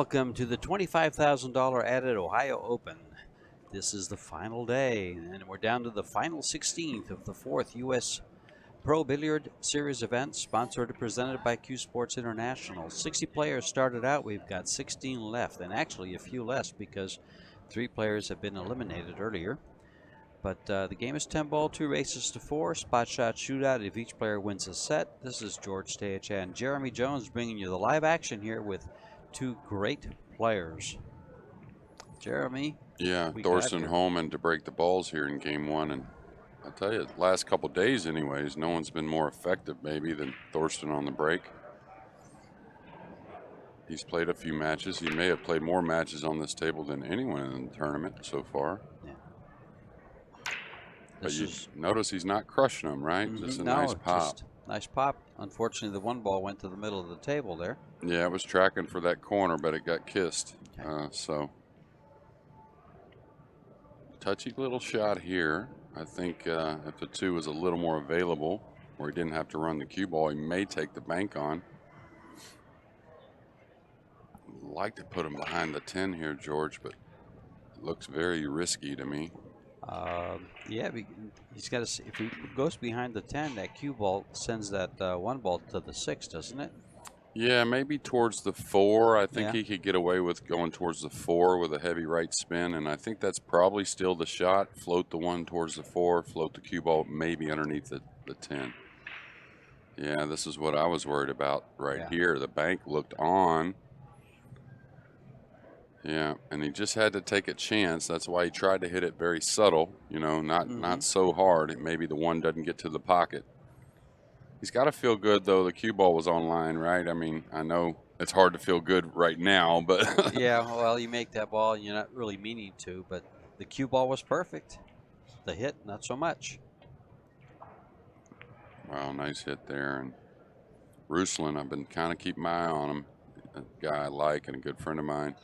Welcome to the $25,000 added Ohio Open. This is the final day, and we're down to the final 16th of the 4th U.S. Pro Billiard Series event, sponsored and presented by CueSports International. 60 players started out. We've got 16 left, and actually a few less because 3 players have been eliminated earlier. But the game is 10 ball, 2 races to 4, spot shot shootout if each player wins a set. This is George Teacha and Jeremy Jones bringing you the live action here with 2 great players. Jeremy? Yeah, Thorsten HOHMANN to break the balls here in game 1. And I'll tell you, the last couple days anyways, no one's been more effective maybe than Thorsten on the break. He's played a few matches. He may have played more matches on this table than anyone in the tournament so far. Yeah. But you notice he's not crushing them, right? Just a nice pop. Nice pop. Unfortunately, the one ball went to the middle of the table there. Yeah, it was tracking for that corner, but it got kissed. Okay. So, touchy little shot here. I think if the 2 was a little more available, or he didn't have to run the cue ball, he may take the bank on. I'd like to put him behind the 10 here, George, but it looks very risky to me. Yeah, he's got to. If he goes behind the 10, that cue ball sends that one ball to the 6, doesn't it? Yeah, maybe towards the 4. I think he could get away with going towards the 4 with a heavy right spin, and I think that's probably still the shot. Float the 1 towards the 4, float the cue ball maybe underneath the 10. Yeah, this is what I was worried about right here. The bank looked on. Yeah, and he just had to take a chance. That's why he tried to hit it very subtle, you know, not so hard. Maybe the 1 doesn't get to the pocket. He's got to feel good, though. The cue ball was online, right? I mean, I know it's hard to feel good right now, but... Yeah, well, you make that ball, and you're not really meaning to, but the cue ball was perfect. The hit, not so much. Wow, nice hit there. And Ruslan, I've been kind of keeping my eye on him. A guy I like and a good friend of mine.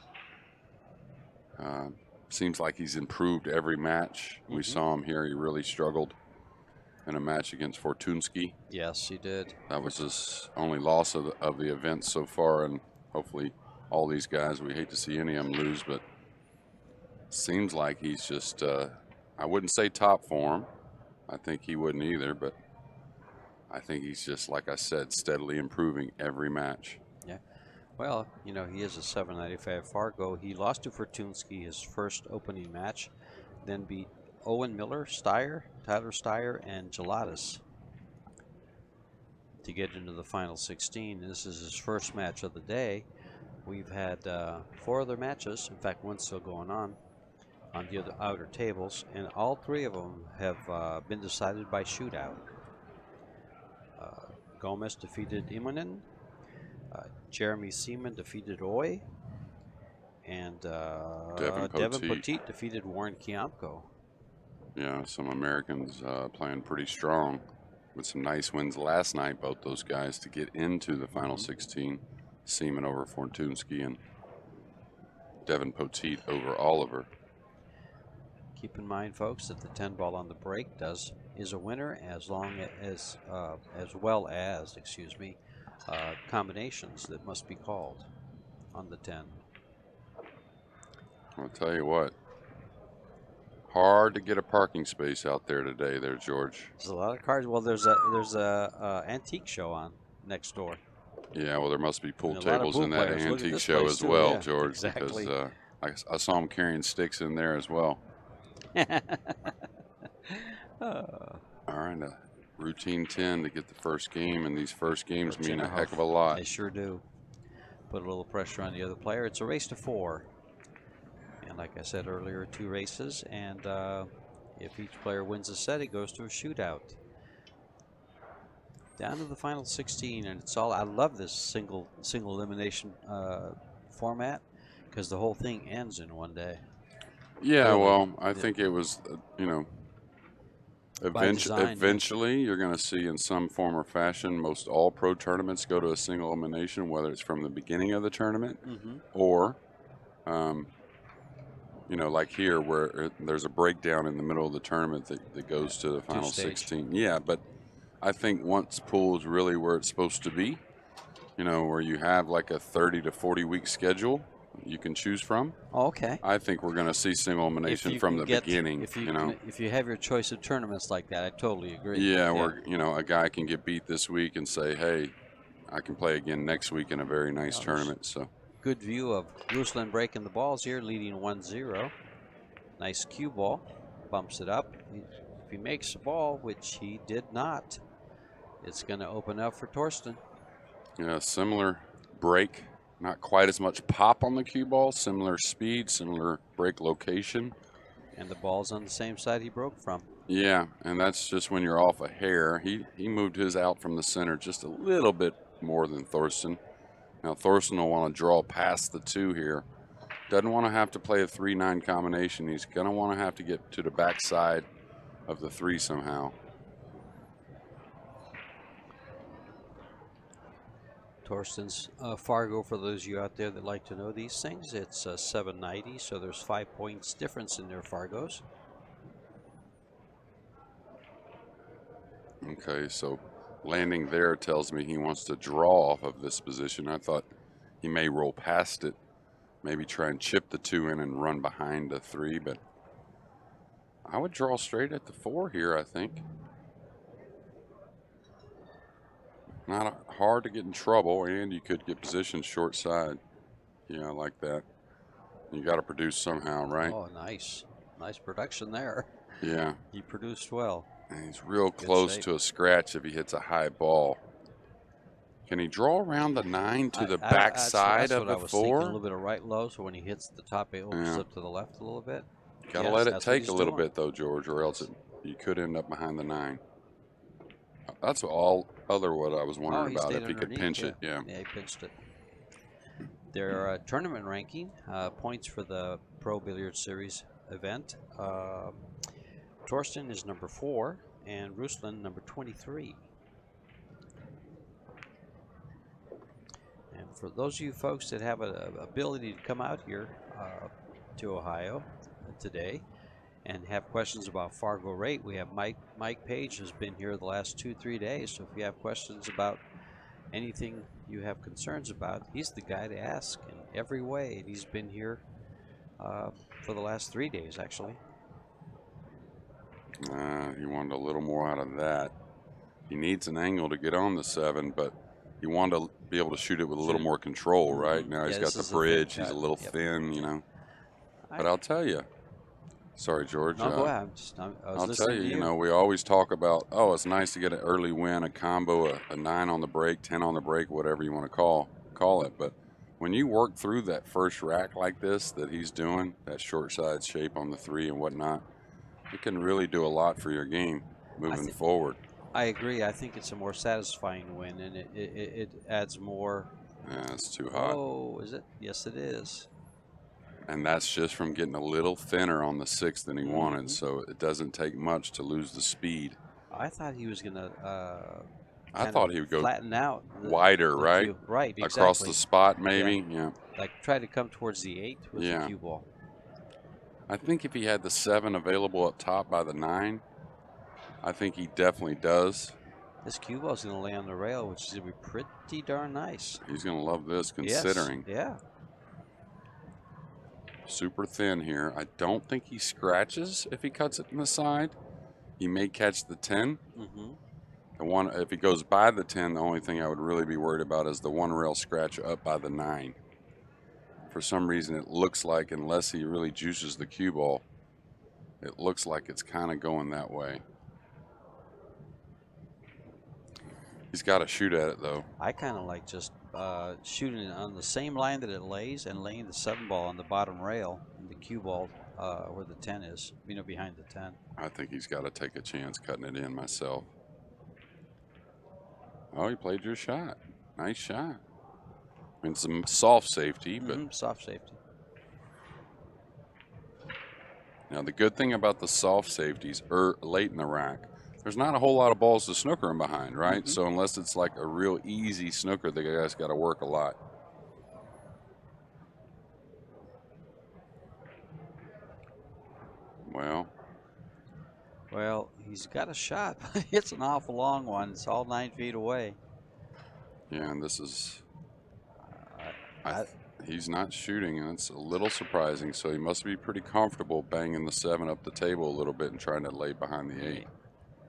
Seems like he's improved every match. We saw him here. He really struggled in a match against Fortunski. Yes, he did. That was his only loss of the event so far, and hopefully all these guys, we hate to see any of them lose, but seems like he's just, I wouldn't say top form. I think he wouldn't either, but I think he's just, like I said, steadily improving every match. Yeah. Well, you know, he is a 795 Fargo. He lost to Fortunski his first opening match, then beat Owen Miller, Tyler Steyer, and Gelatis to get into the final 16. This is his first match of the day. We've had 4 other matches. In fact, one's still going on the other outer tables, and all 3 of them have been decided by shootout. Gomez defeated Imonen. Jeremy Seaman defeated Oy, and Devin Poteet defeated Warren Kiamko. Yeah, some Americans playing pretty strong with some nice wins last night, both those guys, to get into the final 16. Seaman over Fortunski and Devin Poteet over Oliver. Keep in mind, folks, that the 10 ball on the break is a winner as well as combinations that must be called on the 10. I'll tell you what, hard to get a parking space out there today there, George. There's a lot of cars. Well, there's a antique show on next door. Yeah, well, there must be pool tables in that antique show as well, George, exactly. because I saw them carrying sticks in there as well. All right, routine 10 to get the first game, and these first games mean a heck of a lot. They sure do. Put a little pressure on the other player. It's a race to 4. And like I said earlier, 2 races, and if each player wins a set, it goes to a shootout. Down to the final 16, and it's all. I love this single elimination format because the whole thing ends in one day. Yeah, well, I think it was, you know, eventually you're going to see in some form or fashion most all pro tournaments go to a single elimination, whether it's from the beginning of the tournament or, you know, like here where there's a breakdown in the middle of the tournament that goes to the final 16. Yeah, but I think once pool is really where it's supposed to be, you know, where you have like a 30 to 40 week schedule, you can choose from. Oh, okay. I think we're going to see single elimination from the beginning. If you have your choice of tournaments like that, I totally agree. Yeah, where a guy can get beat this week and say, hey, I can play again next week in a very nice tournament. So good view of Ruslan breaking the balls here, leading 1-0. Nice cue ball, bumps it up. If he makes the ball, which he did not, it's going to open up for Torsten. Yeah, similar break, not quite as much pop on the cue ball, similar speed, similar break location. And the ball's on the same side he broke from. Yeah, and that's just when you're off a hair. He moved his out from the center just a little bit more than Thorsten. Now Thorsten will want to draw past the 2 here. Doesn't want to have to play a 3-9 combination. He's going to want to have to get to the backside of the 3 somehow. Torsten's Fargo, for those of you out there that like to know these things, it's 790, so there's 5 points difference in their Fargos. Okay, so landing there tells me he wants to draw off of this position. I thought he may roll past it, maybe try and chip the 2 in and run behind the 3, but I would draw straight at the 4 here, I think. Not hard to get in trouble, and you could get positioned short side. Yeah, I like that. You got to produce somehow, right? Oh, nice. Nice production there. Yeah. He produced well. And he's real close to a scratch if he hits a high ball. Can he draw around the 9 to the back side of the 4? Thinking, a little bit of right low, so when he hits the top, it opens up to the left a little bit. Got to let it take a little bit, though, George, or else you could end up behind the 9. That's all other what I was wondering about, if he could pinch it. Yeah, he pinched it. Their tournament ranking, points for the Pro Billiard Series event. Torsten is number 4 and Ruslan number 23. And for those of you folks that have an ability to come out here to Ohio today and have questions about Fargorate, we have Mike Page has been here the last 2-3 days. So if you have questions about anything you have concerns about, he's the guy to ask in every way. And he's been here for the last 3 days, actually. He wanted a little more out of that. He needs an angle to get on the 7, but he wanted to be able to shoot it with a little more control, right? Now he's got the bridge. He's a little thin, you know. But I'll tell you. Sorry, George. No, go ahead. I'll tell you, you know, we always talk about, oh, it's nice to get an early win, a combo, a 9 on the break, 10 on the break, whatever you want to call it. But when you work through that first rack like this that he's doing, that short side shape on the 3 and whatnot, it can really do a lot for your game moving forward. I agree. I think it's a more satisfying win, and it adds more. Yeah, it's too hot. Oh, is it? Yes, it is. And that's just from getting a little thinner on the 6 than he wanted, so it doesn't take much to lose the speed. I thought he was going to I thought he would go flatten out wider, right? Right, exactly. Across the spot, maybe. Yeah. Like try to come towards the 8 with the cue ball. I think if he had the 7 available up top by the 9, I think he definitely does. This cue ball is going to lay on the rail, which is going to be pretty darn nice. He's going to love this, considering. Yes. Yeah. Super thin here. I don't think he scratches if he cuts it in the side. He may catch the 10. The one, if he goes by the 10, the only thing I would really be worried about is the 1 rail scratch up by the 9. For some reason, it looks like, unless he really juices the cue ball, it looks like it's kind of going that way. He's got to shoot at it, though. I kind of like just shooting it on the same line that it lays and laying the 7 ball on the bottom rail and the cue ball where the 10 is, you know, behind the 10. I think he's got to take a chance cutting it in myself. Oh, he played your shot. Nice shot. I mean, some soft safety, but soft safety. Now, the good thing about the soft safeties late in the rack, there's not a whole lot of balls to snooker him behind, right? So unless it's like a real easy snooker, the guy's got to work a lot. Well, he's got a shot. It's an awful long one. It's all 9 feet away. Yeah, and this is. he's not shooting, and it's a little surprising. So he must be pretty comfortable banging the 7 up the table a little bit and trying to lay behind the 8.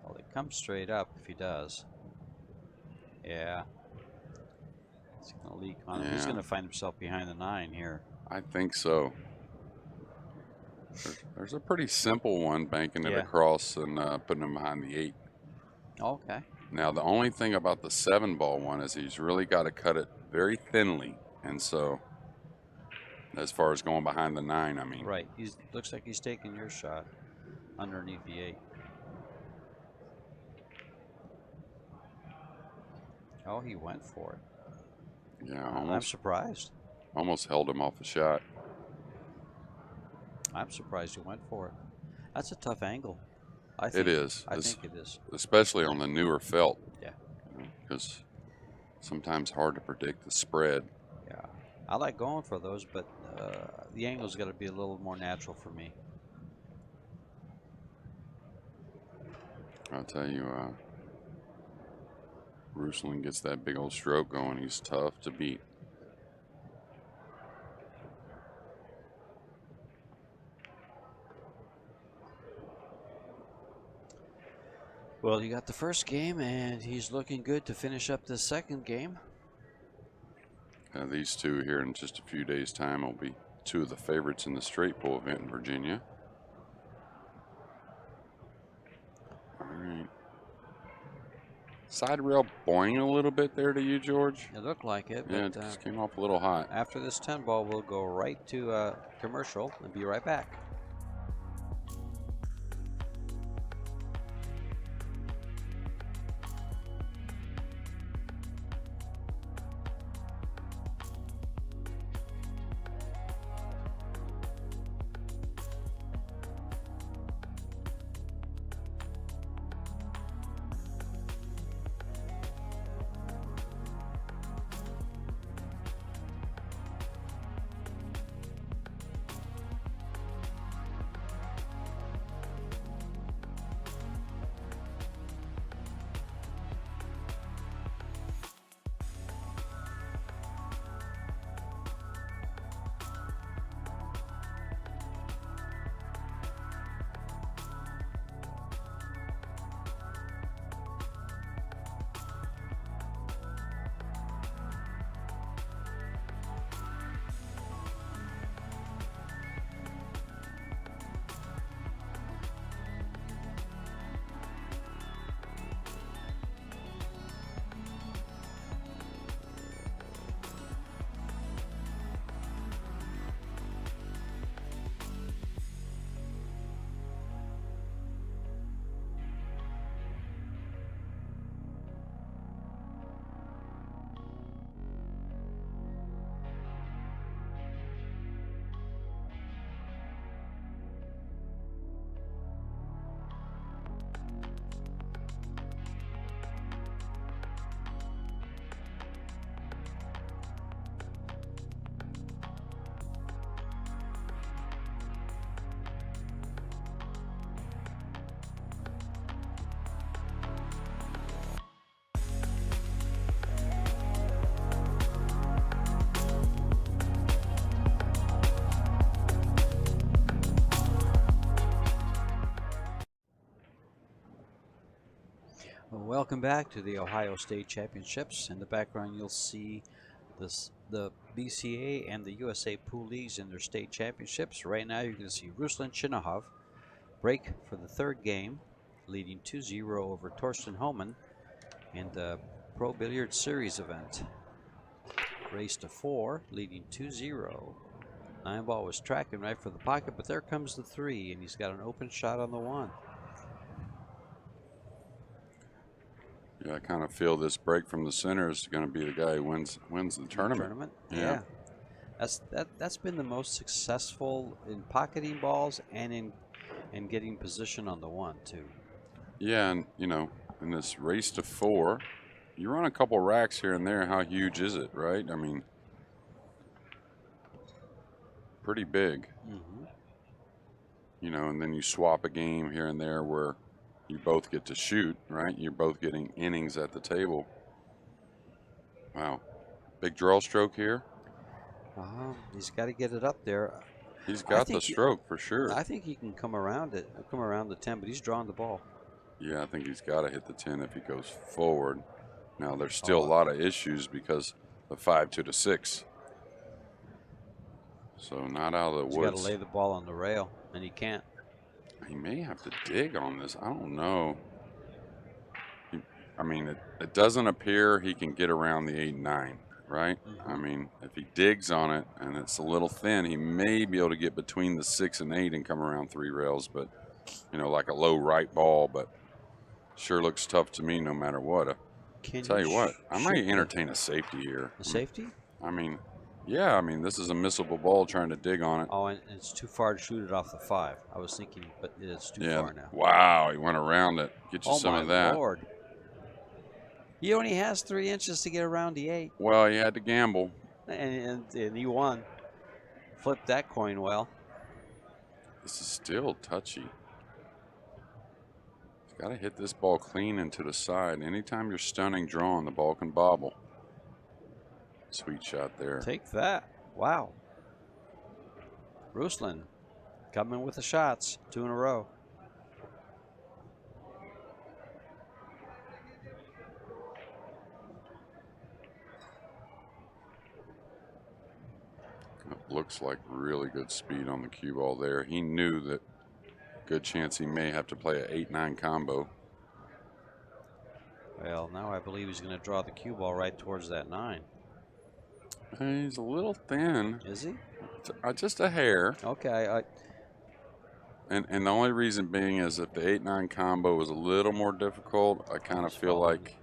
Well, it comes straight up if he does. Yeah. It's going to leak on him. He's going to find himself behind the 9 here. I think so. There's a pretty simple one, banking it across and putting him behind the 8. Okay. Now, the only thing about the 7-ball one is he's really got to cut it very thinly. And so, as far as going behind the 9, I mean. Right. Looks like he's taking your shot underneath the 8. Oh, he went for it. Yeah, almost. I'm surprised. Almost held him off the shot. I'm surprised he went for it. That's a tough angle. I think, it is. I think it is. Especially on the newer felt. Yeah. Because sometimes hard to predict the spread. Yeah. I like going for those, but the angle's got to be a little more natural for me. I'll tell you, Ruslan gets that big old stroke going. He's tough to beat. Well, you got the first game, and he's looking good to finish up the second game. These two here in just a few days' time will be two of the favorites in the straight pull event in Virginia. All right. Side rail boing a little bit there to you, George? It looked like it. Yeah, but, it just came off a little hot. After this 10-ball, we'll go right to commercial and be right back. Welcome back to the Ohio State Championships. In the background, you'll see the BCA and the USA Pool Leagues in their state championships. Right now, you're going to see Ruslan CHINAHOV break for the third game, leading 2-0 over HOHMANN in the Pro Billiard Series event. Race to 4, leading 2-0. 9-ball was tracking right for the pocket, but there comes the 3, and he's got an open shot on the 1. Yeah, I kind of feel this break from the center is going to be the guy who wins the tournament. Yeah. That's been the most successful in pocketing balls and in getting position on the 1 too. Yeah, and you know, in this race to 4, you run a couple racks here and there. How huge is it, right? I mean, pretty big. Mm-hmm. You know, and then you swap a game here and there where you both get to shoot, right? You're both getting innings at the table. Wow. Big draw stroke here. He's got to get it up there. He's got the stroke for sure. I think he can come around it, come around the 10, but he's drawing the ball. Yeah, I think he's got to hit the 10 if he goes forward. Now, there's still a lot of issues because the 5 to the 6. So not out of the woods. He's got to lay the ball on the rail, and he can't. He may have to dig on this. I don't know. I mean, it doesn't appear he can get around the 8-9, right? I mean, if he digs on it and it's a little thin, he may be able to get between the 6 and 8 and come around 3 rails, but, you know, like a low right ball, but sure looks tough to me no matter what. Tell you what, I might entertain a safety here. A safety? I mean, yeah, I mean, this is a missable ball trying to dig on it. Oh, and it's too far to shoot it off the 5. I was thinking, but it's too far now. Wow, he went around it. Get you some of that. Oh, my Lord. He only has 3 inches to get around the 8. Well, he had to gamble. And he won. Flipped that coin well. This is still touchy. He's got to hit this ball clean into the side. Anytime you're stunning drawing, the ball can bobble. Sweet shot there. Take that. Wow. Ruslan coming with the shots. 2 in a row. Looks like really good speed on the cue ball there. He knew that good chance he may have to play a 8-9 combo. Well, now I believe he's going to draw the cue ball right towards that 9. He's a little thin. Is he? Just a hair. Okay. And the only reason being is if the 8-9 combo was a little more difficult, I kind of feel like,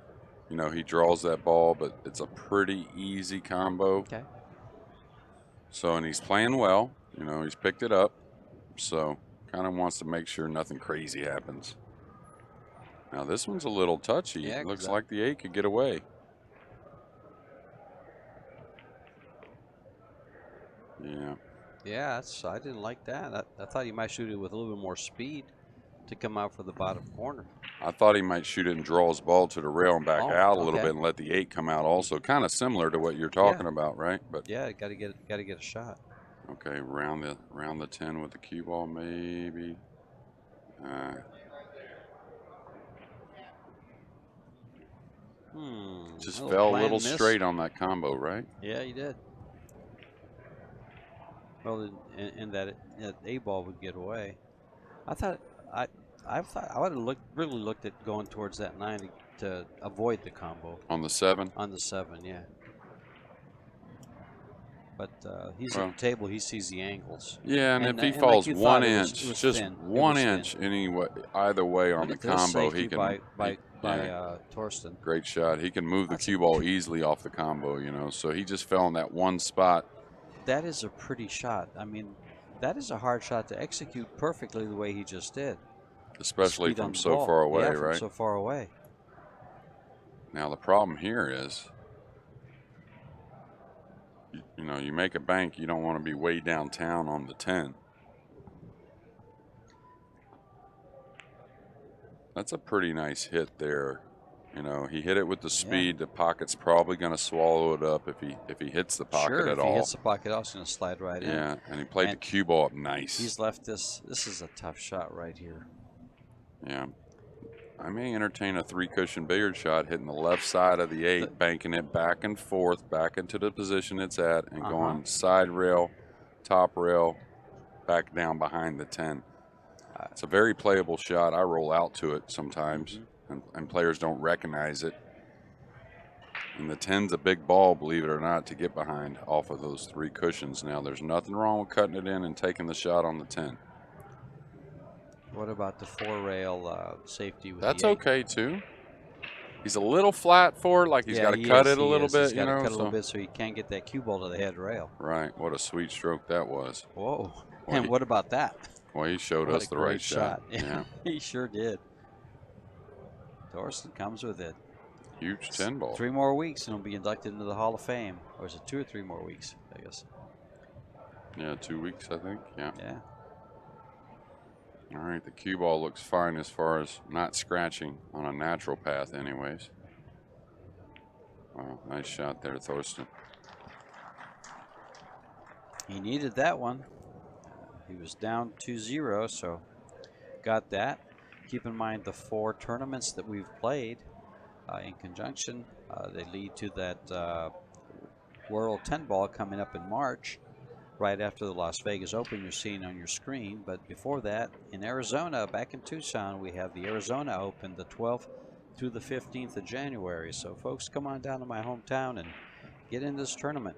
you know, he draws that ball, but it's a pretty easy combo. Okay. So, and he's playing well. You know, he's picked it up. So, kind of wants to make sure nothing crazy happens. Now, this one's a little touchy. Yeah, it looks like the 8 could get away. Yeah. Yeah, I didn't like that. I thought he might shoot it with a little bit more speed to come out for the bottom corner. I thought he might shoot it and draw his ball to the rail and back out a little bit and let the 8 come out also. Kind of similar to what you're talking about, right? But yeah, got to get a shot. Okay, round the 10 with the cue ball maybe. Just fell a little straight on that combo, right? Yeah, he did. Well, in that A ball would get away. I thought I would have really looked at going towards that 9 to avoid the combo. On the 7? On the 7, yeah. But he's at the table. He sees the angles. Yeah, and if he falls like 1 inch, just 1 inch anyway, either way on the combo, he can. By Torsten. Great shot. He can move the cue ball easily off the combo, you know. So he just fell in that one spot. That is a pretty shot. I mean, that is a hard shot to execute perfectly the way he just did. Especially from so far away, right? From so far away. Now the problem here is, you know, you make a bank, you don't want to be way downtown on the 10. That's a pretty nice hit there. You know, he hit it with the speed. The pocket's probably going to swallow it up if he hits the pocket at all. If he hits the pocket, it's going to slide right in. Yeah, and he played the cue ball up nice. He's left this. This is a tough shot right here. Yeah. I may entertain a 3-cushion billiard shot hitting the left side of the 8, banking it back and forth, back into the position it's at, and going side rail, top rail, back down behind the 10. It's a very playable shot. I roll out to it sometimes, and players don't recognize it. And the 10's a big ball, believe it or not, to get behind off of those 3 cushions. Now, there's nothing wrong with cutting it in and taking the shot on the 10. What about the 4-rail safety with That's the 8? okay, too. He's a little flat for it, like he's got to cut it a little bit, you know. Cut a little bit so he can't get that cue ball to the head rail. Right. What a sweet stroke that was. Whoa. And what about that? Well, he showed us the right shot. Yeah. He sure did. Torsten comes with it. Huge 10 ball. 3 more weeks and he'll be inducted into the Hall of Fame. Or is it 2 or 3 more weeks, I guess? Yeah, 2 weeks, I think. Yeah. Yeah. All right, the cue ball looks fine as far as not scratching on a natural path anyways. Wow, nice shot there, Thorsten. He needed that one. He was down 2-0, so got that. Keep in mind the 4 tournaments that we've played in conjunction. They lead to that World 10 Ball coming up in March, right after the Las Vegas Open you're seeing on your screen. But before that, in Arizona, back in Tucson, we have the Arizona Open, the 12th through the 15th of January. So folks, come on down to my hometown and get in this tournament.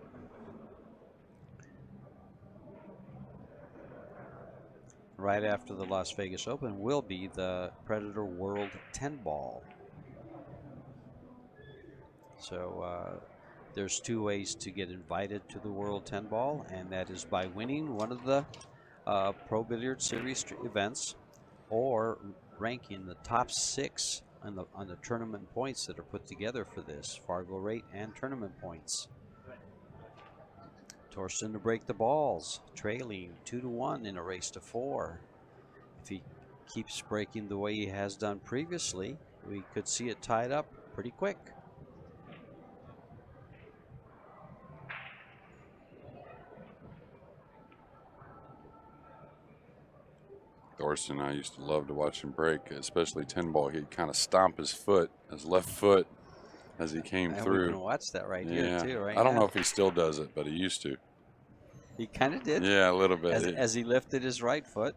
Right after the Las Vegas Open will be the Predator World 10 Ball. So there's 2 ways to get invited to the World 10 Ball, and that is by winning one of the Pro Billiard Series events or ranking the top 6 on the tournament points that are put together for this, Fargorate and tournament points. Torsten to break the balls, trailing 2-1 in a race to 4. If he keeps breaking the way he has done previously, we could see it tied up pretty quick. Thorsten, I used to love to watch him break, especially 10 ball. He'd kind of stomp his foot, his left foot, as he came through. We can watch that right here too, right? I don't know if he still does it, but he used to. He kind of did. Yeah, a little bit. As he lifted his right foot.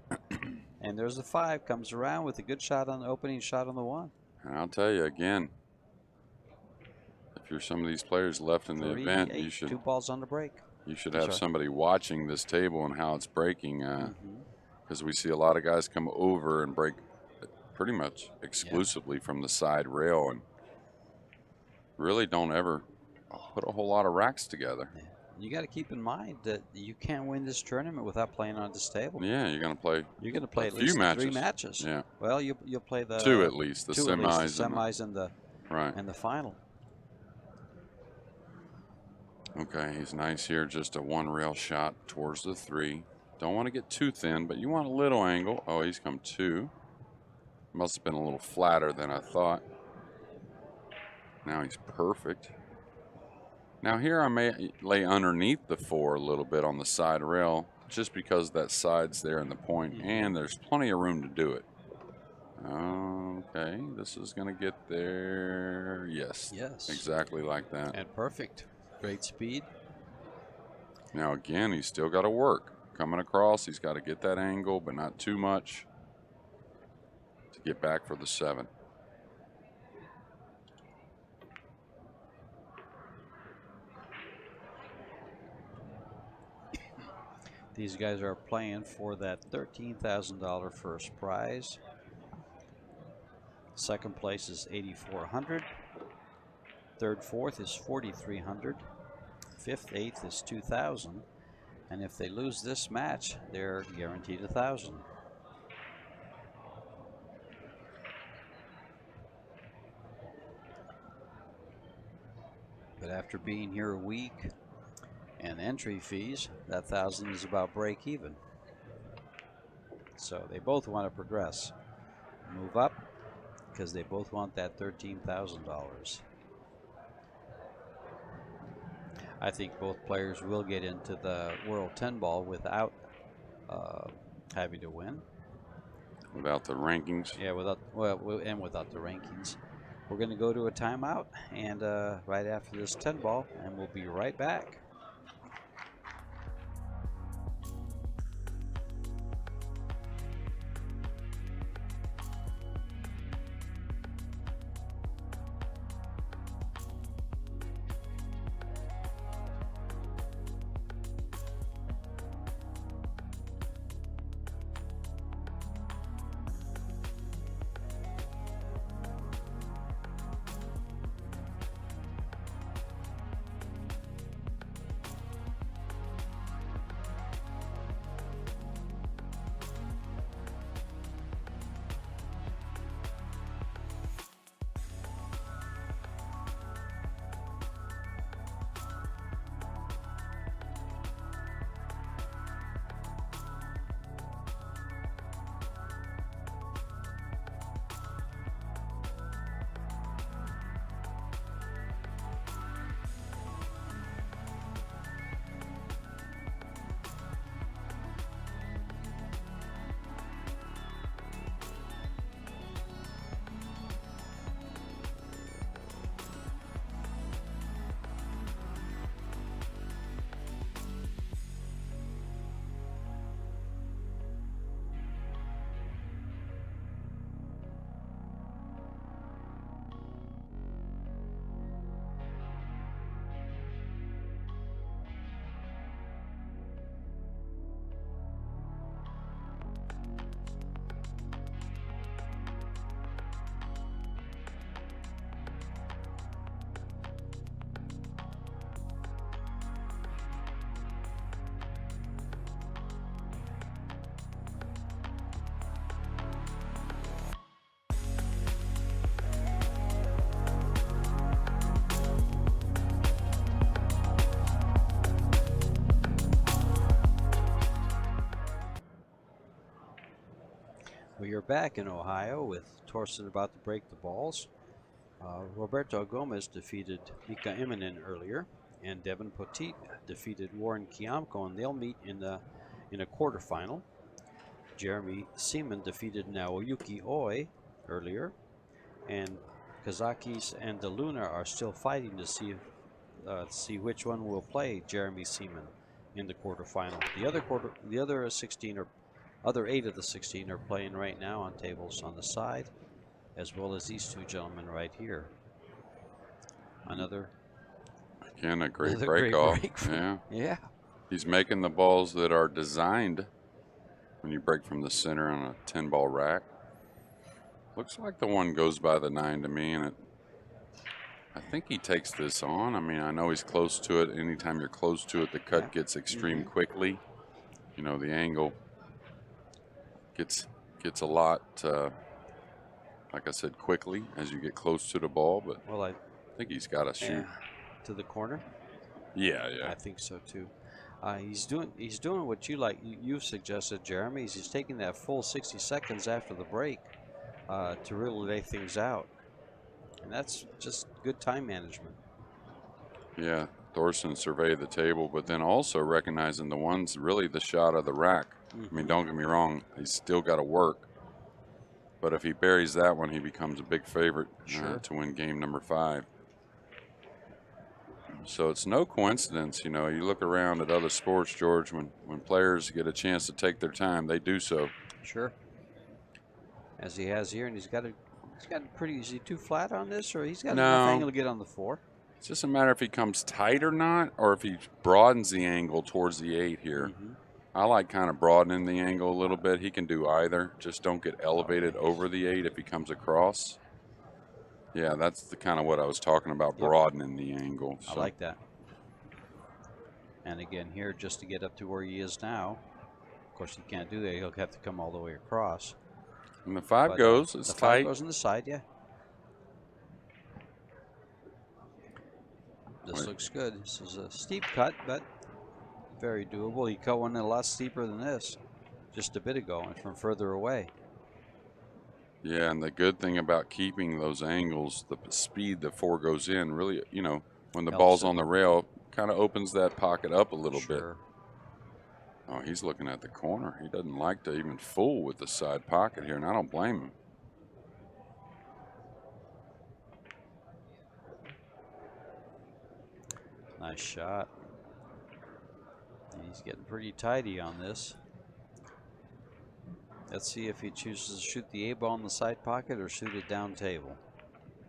And there's the 5, comes around with a good shot on the opening shot on the 1. And I'll tell you again, if you're some of these players left in the event, you should 2 balls on the break. You should have somebody watching this table and how it's breaking, because we see a lot of guys come over and break pretty much exclusively from the side rail and really don't ever put a whole lot of racks together. Yeah. You got to keep in mind that you can't win this tournament without playing on this table. Yeah, you're going to play. You're going to play at few least matches. 3 matches. Yeah. Well, you'll play the 2 at least, the semis, and the right and the final. Okay, he's nice here. Just a 1 rail shot towards the 3. Don't want to get too thin, but you want a little angle. Oh, he's come 2. Must have been a little flatter than I thought. Now he's perfect. Now here I may lay underneath the 4 a little bit on the side rail, just because that side's there in the point, and there's plenty of room to do it. Okay, this is going to get there. Yes. Yes. Exactly like that. And perfect. Great speed. Now again, he's still got to work. Coming across, he's got to get that angle, but not too much to get back for the 7. These guys are playing for that $13,000 first prize. Second place is $8,400. Third, fourth is $4,300. Fifth, eighth is $2,000. And if they lose this match, they're guaranteed $1,000. But after being here a week and entry fees, that $1,000 is about break even. So they both want to progress, move up, because they both want that $13,000. I think both players will get into the World 10 Ball without having to win. Without the rankings? Yeah, without the rankings. We're going to go to a timeout and right after this 10 ball, and we'll be right back. We are back in Ohio with Torsten about to break the balls. Roberto Gomez defeated Mika Immonen earlier, and Devin Poteet defeated Warren Kiamko, and they'll meet in a quarterfinal. Jeremy Seaman defeated Naoyuki Oi earlier, and Kazakis and DeLuna are still fighting to see which one will play Jeremy Seaman in the quarterfinal. The other 16 or other 8 of the 16 are playing right now on tables on the side, as well as these 2 gentlemen right here. Again, a great break off. Yeah. Yeah. He's making the balls that are designed when you break from the center on a 10-ball rack. Looks like the one goes by the 9 to me, and I think he takes this on. I mean, I know he's close to it. Anytime you're close to it, the cut gets extreme quickly. You know, the angle gets a lot, like I said, quickly as you get close to the ball. But I think he's got to shoot to the corner. Yeah. I think so too. He's doing what you've suggested, Jeremy. He's taking that full 60 seconds after the break to really lay things out, and that's just good time management. Yeah, Thorson surveyed the table, but then also recognizing the one's really the shot of the rack. I mean, don't get me wrong, he's still got to work, but if he buries that one, he becomes a big favorite to win game number 5. So it's no coincidence, you know, you look around at other sports, George, when players get a chance to take their time, they do so. Sure. As he has here, and he's got pretty, is he too flat on this, or he's got enough angle to get on the 4? It's just a matter if he comes tight or not, or if he broadens the angle towards the 8 here. I like kind of broadening the angle a little bit. He can do either. Just don't get elevated over the 8 if he comes across. Yeah, that's the kind of what I was talking about, broadening the angle. So. I like that. And again, here, just to get up to where he is now, of course, he can't do that. He'll have to come all the way across. And the 5 goes. It's the tight. 5 goes on the side, yeah. This looks good. This is a steep cut, but very doable. He cut one a lot steeper than this just a bit ago and from further away. Yeah, and the good thing about keeping those angles, the speed the 4 goes in, really, you know, when the ball's on the rail, kind of opens that pocket up a little bit. Oh, he's looking at the corner. He doesn't like to even fool with the side pocket here, and I don't blame him. Nice shot. He's getting pretty tidy on this. Let's see if he chooses to shoot the A ball in the side pocket or shoot it down table.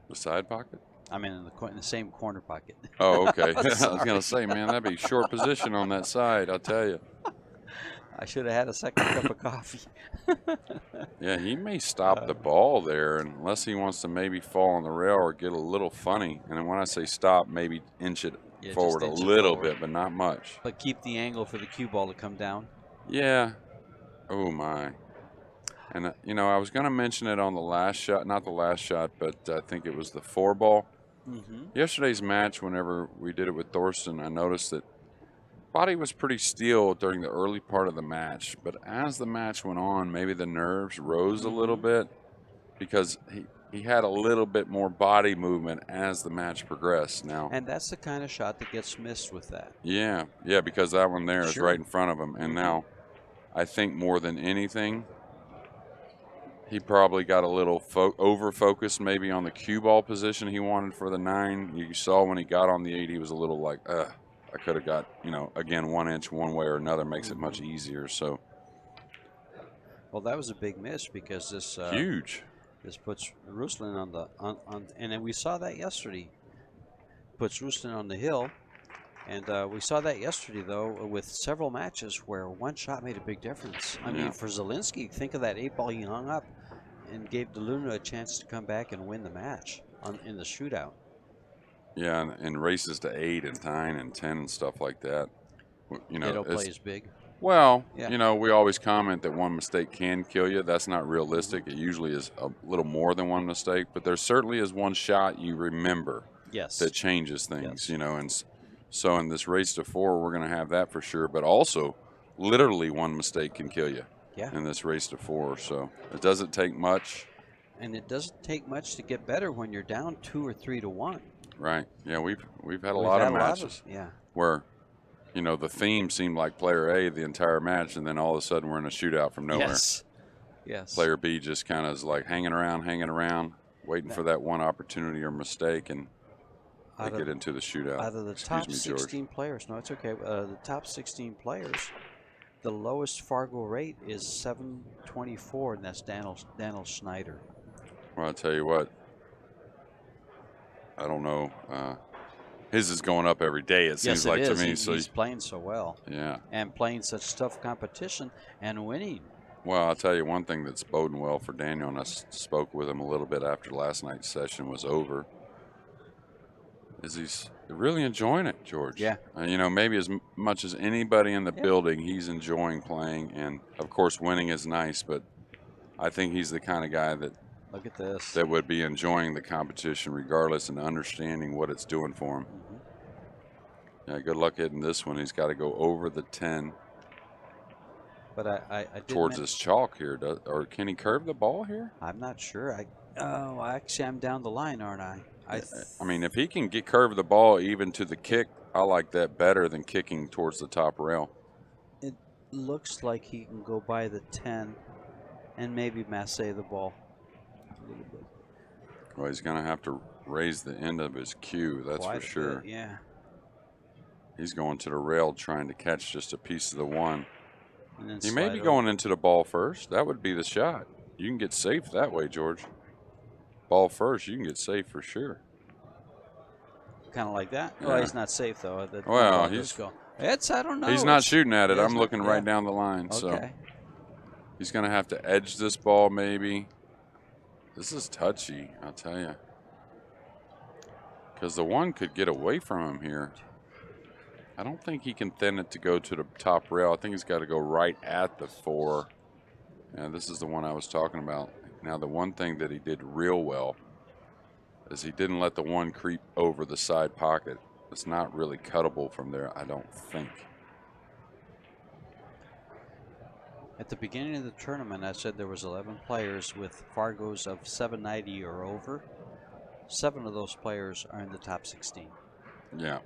The side pocket? I mean, in the same corner pocket. Oh, okay. I was going to say, man, that'd be short position on that side, I'll tell you. I should have had a second cup of coffee. Yeah, he may stop the ball there unless he wants to maybe fall on the rail or get a little funny. And when I say stop, maybe inch it forward a little bit, but not much. But keep the angle for the cue ball to come down. Yeah. Oh, my. And, you know, I was going to mention it on the last shot, not the last shot, but I think it was the 4 ball. Yesterday's match, whenever we did it with Thorsten, I noticed that body was pretty still during the early part of the match. But as the match went on, maybe the nerves rose a little bit because he had a little bit more body movement as the match progressed now. And that's the kind of shot that gets missed with that. Yeah, because that one there is right in front of him. And now I think more than anything, he probably got a little over-focused maybe on the cue ball position he wanted for the 9. You saw when he got on the 8, he was a little like, I could have got, you know, again, 1 inch one way or another makes it much easier. So, well, that was a big miss because this huge. This puts Ruslan on and then we saw that yesterday. Puts Ruslan on the hill, and we saw that yesterday though with several matches where one shot made a big difference. I mean, for Zielinski, think of that 8 ball he hung up and gave DeLuna a chance to come back and win the match in the shootout. Yeah, and races to 8 and 9 and 10 and stuff like that. You know, plays big. Well, you know, we always comment that one mistake can kill you. That's not realistic. It usually is a little more than one mistake, but there certainly is one shot you remember that changes things, you know. And so in this race to 4, we're going to have that for sure, but also literally one mistake can kill you. Yeah. in this race to 4. So it doesn't take much. And it doesn't take much to get better when you're down 2 or 3 to 1. Right. Yeah, we've had a We've lot had of matches yeah. where, you know, the theme seemed like player A the entire match, and then all of a sudden we're in a shootout from nowhere. Yes. Yes. Player B just kind of is like hanging around, waiting for that one opportunity or mistake, and they get into the shootout. Out of the top 16 players, no, it's okay. The top 16 players, the lowest Fargo rate is 724, and that's Daniel Schneider. Well, I'll tell you what, I don't know. His is going up every day, it seems like to me. He's playing so well. Yeah. And playing such tough competition and winning. Well, I'll tell you one thing that's boding well for Daniel, and I spoke with him a little bit after last night's session was over, is he's really enjoying it, George. Yeah. You know, maybe as much as anybody in the building, he's enjoying playing. And, of course, winning is nice, but I think he's the kind of guy that look at this, that would be enjoying the competition regardless and understanding what it's doing for him. Yeah, good luck hitting this one. He's got to go over the 10. But I towards this chalk here, or can he curve the ball here? I'm not sure. Actually, I'm down the line, aren't I? I mean, if he can curve the ball even to the kick, I like that better than kicking towards the top rail. It looks like he can go by the 10 and maybe masse the ball a little bit. Well, he's going to have to raise the end of his cue, that's for sure. Bit, yeah. He's going to the rail trying to catch just a piece of the 1. He may be over. going into the ball first. That would be the shot. You can get safe that way, George. Ball first, you can get safe for sure. Kind of like that? Yeah. Well, he's not safe, though. Well, I don't know. He's not shooting at it. I'm looking right down the line. Okay. So he's going to have to edge this ball maybe. This is touchy, I'll tell you. Because the 1 could get away from him here. I don't think he can thin it to go to the top rail. I think he's got to go right at the 4. And this is the one I was talking about. Now, the one thing that he did real well is he didn't let the 1 creep over the side pocket. It's not really cuttable from there, I don't think. At the beginning of the tournament, I said there was 11 players with Fargos of 790 or over. 7 of those players are in the top 16. Yeah.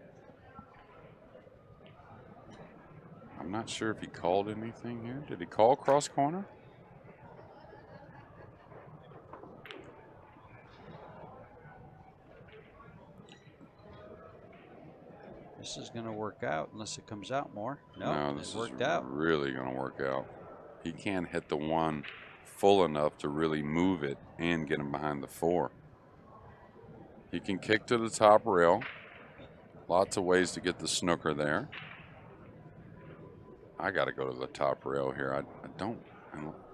I'm not sure if he called anything here. Did he call cross corner? This is going to work out unless it comes out more. No, this worked is out. Really going to work out. He can't hit the 1 full enough to really move it and get him behind the 4. He can kick to the top rail. Lots of ways to get the snooker there. I got to go to the top rail here. I don't,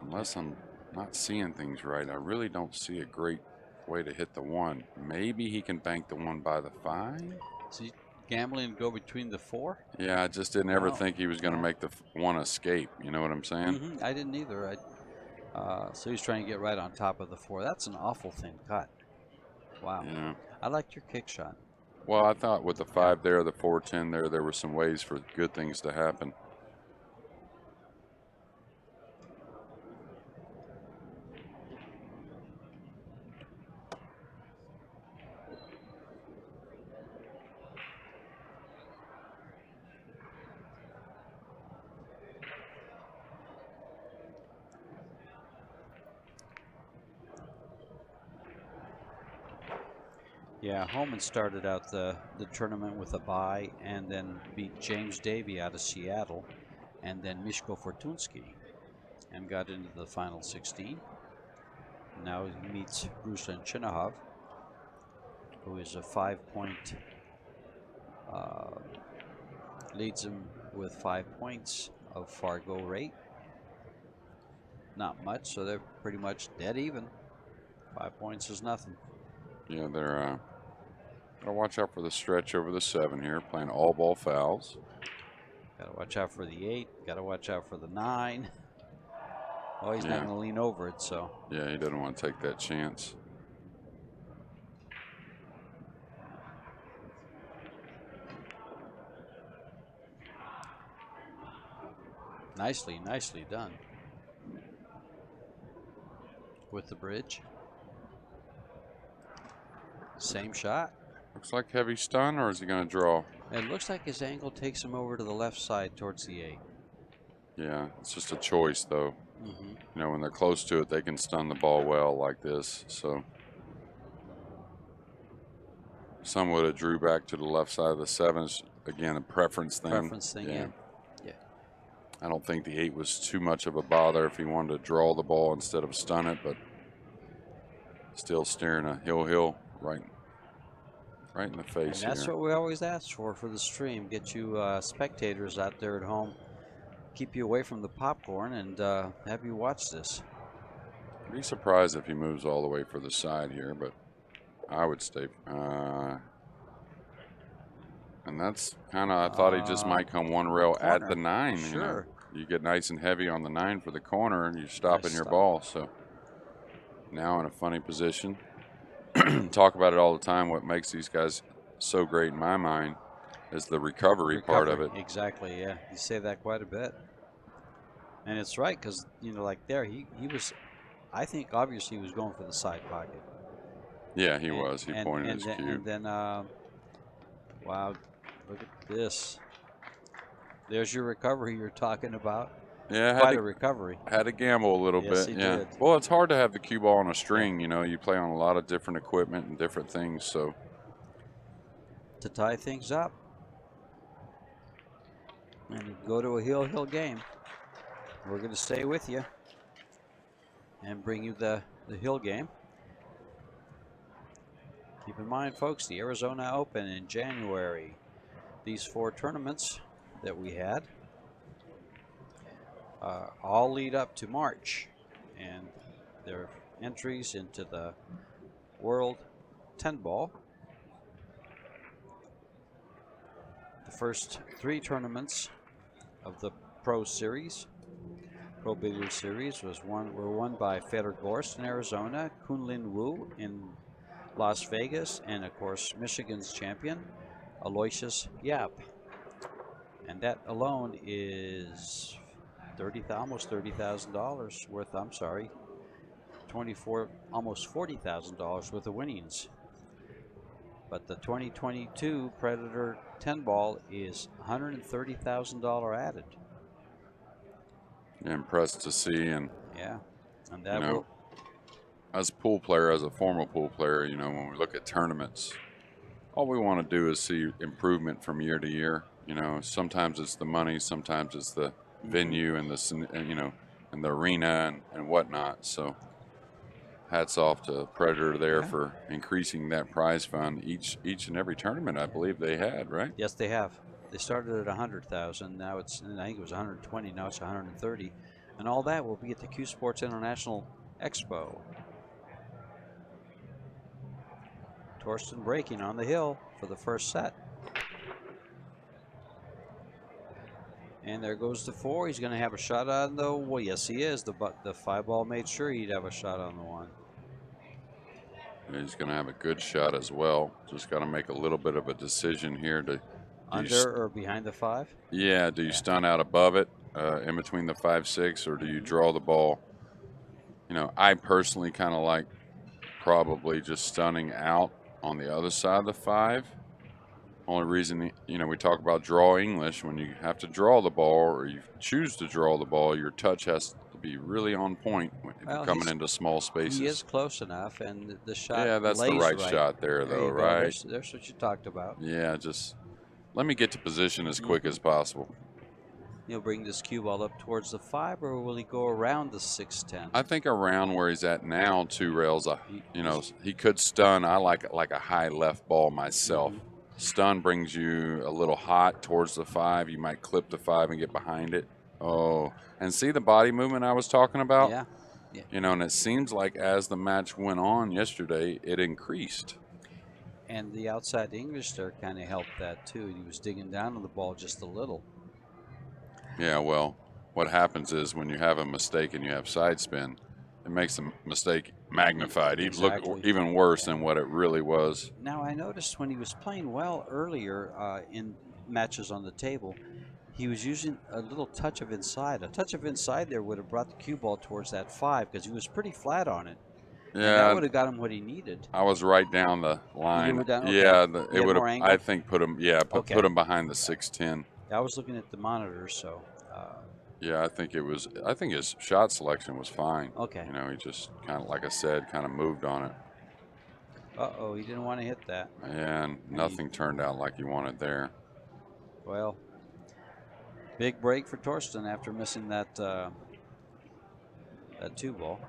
unless I'm not seeing things right, I really don't see a great way to hit the 1. Maybe he can bank the 1 by the 5. Is he gambling to go between the 4? Yeah, I just didn't ever think he was going to make the 1 escape. You know what I'm saying? I didn't either. So he's trying to get right on top of the 4. That's an awful thin cut. Wow. Yeah. I liked your kick shot. Well, I thought with the 5 there, the 4-10 there were some ways for good things to happen. Yeah, HOHMANN started out the tournament with a bye and then beat James Davey out of Seattle and then Miško Fortunski and got into the final 16. Now he meets Ruslan CHINAHOV, who is a 5-point, leads him with 5 points of Fargo rate. Not much, so they're pretty much dead even. 5 points is nothing. Yeah, they're gotta watch out for the stretch over the 7 here, playing all ball fouls. Gotta watch out for the 8, gotta watch out for the 9. Oh, he's not gonna lean over it, so. Yeah, he doesn't want to take that chance. Nicely, nicely done. with the bridge. Same shot. Looks like heavy stun, or is he going to draw? It looks like his angle takes him over to the left side towards the 8. Yeah, it's just a choice, though. Mm-hmm. You know, when they're close to it, they can stun the ball well like this. So some would have drew back to the left side of the 7s. Again, a preference thing. Preference thing, yeah. I don't think the 8 was too much of a bother if he wanted to draw the ball instead of stun it, but still staring a hill right in the face. And that's here. what we always ask for the stream. Get you spectators out there at home. Keep you away from the popcorn and have you watch this. I'd be surprised if he moves all the way for the side here, but I would stay. And that's kind of, I thought he just might come one rail corner. at the 9. Sure. You know? You get nice and heavy on the 9 for the corner, and you're stopping your ball. So now in a funny position. Talk about it all the time. What makes these guys so great in my mind is the recovery part of it. Exactly, yeah. You say that quite a bit. And it's right, because, you know, like there, he was, I think, obviously he was going for the side pocket. Yeah, he was. He pointed his cue. And then, wow, look at this. There's your recovery you're talking about. Yeah, quite a recovery. Had to gamble a little yes, bit. He yeah. did. Well, it's hard to have the cue ball on a string. You know, you play on a lot of different equipment and different things. So to tie things up and go to a hill game, we're going to stay with you and bring you the hill game. Keep in mind, folks, the Arizona Open in January. These 4 tournaments that we had all lead up to March, and their entries into the World 10 Ball. The first 3 tournaments of the Pro Series, Pro Billiard Series, were won by Fargorate in Arizona, Kunlin Wu in Las Vegas, and of course Michigan's champion, Aloysius Yap. And that alone is almost $30,000 worth. I'm sorry, almost $40,000 worth of winnings. But the 2022 Predator 10 Ball is $130,000 added. impressed to see, and yeah, and that you know, as a pool player, as a former pool player, you know, when we look at tournaments, all we want to do is see improvement from year to year. You know, sometimes it's the money, sometimes it's the venue and the, you know, and the arena and whatnot. So hats off to Predator there for increasing that prize fund each and every tournament. I believe they had, right? Yes, they have. They started at 100,000. Now it's, I think it was 120. Now it's 130, and all that will be at the CueSports International Expo. Torsten breaking on the hill for the first set. And there goes the 4. He's going to have a shot on the, well, yes, he is. The 5-ball made sure he'd have a shot on the 1. He's going to have a good shot as well. Just got to make a little bit of a decision here to under or behind the 5. Yeah, do you stun out above it, in between the 5-6, or do you draw the ball? You know, I personally kind of like probably just stunning out on the other side of the 5. Only reason, you know, we talk about draw English. When you have to draw the ball, or you choose to draw the ball, your touch has to be really on point if you're coming into small spaces. He is close enough, and the shot. Yeah, that's the right shot there, though, right? There's what you talked about. Yeah, just let me get to position as quick as possible. He'll bring this cue ball up towards the 5, or will he go around the 6-10? I think around where he's at now, 2 rails. You know, he could stun. I like a high left ball myself. Stun brings you a little hot towards the 5. You might clip the 5 and get behind it. Oh, and see the body movement I was talking about? Yeah. You know, and it seems like as the match went on yesterday, it increased. And the outside English there kind of helped that too. He was digging down on the ball just a little. Yeah, well, what happens is when you have a mistake and you have side spin, it makes the mistake magnified. He'd look even worse than what it really was. Now, I noticed when he was playing well earlier in matches on the table, he was using a little touch of inside. A touch of inside there would have brought the cue ball towards that 5 because he was pretty flat on it. And that Yeah, would have got him what he needed. I was right down the line. were down? Okay. Yeah, You it had would more have. angle? I think put him. Yeah, Okay. put him behind the 610. I was looking at the monitors, so. Yeah, I think it was. I think his shot selection was fine. Okay. You know, he just kind of, like I said, kind of moved on it. Uh-oh, he didn't want to hit that. And nothing turned out like he wanted there. Well, big break for Torsten after missing that that 2 ball.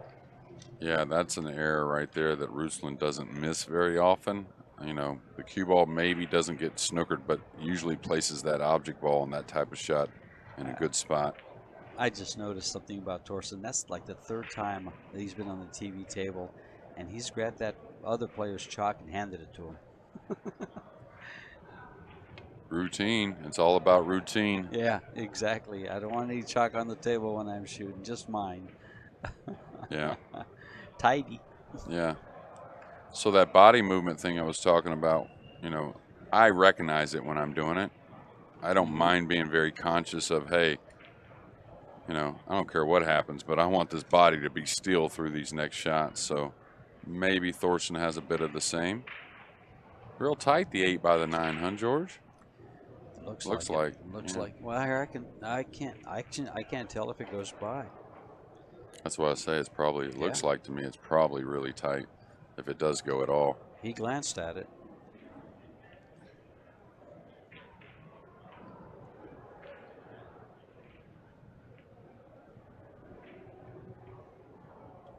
Yeah, that's an error right there that Ruslan doesn't miss very often. You know, the cue ball maybe doesn't get snookered, but usually places that object ball in that type of shot in a good spot. I just noticed something about Torsten. That's like the 3rd time that he's been on the TV table, and he's grabbed that other player's chalk and handed it to him. Routine. It's all about routine. Yeah, exactly. I don't want any chalk on the table when I'm shooting, just mine. Yeah. Tidy. Yeah. So that body movement thing I was talking about, you know, I recognize it when I'm doing it. I don't mind being very conscious of, hey, you know, I don't care what happens, but I want this body to be still through these next shots. So maybe Thorsten has a bit of the same. Real tight, the 8 by the 9, huh, George? Looks like. Looks like. Well, I can't tell if it goes by. That's what I say. It's probably. It looks like to me. It's probably really tight, if it does go at all. He glanced at it.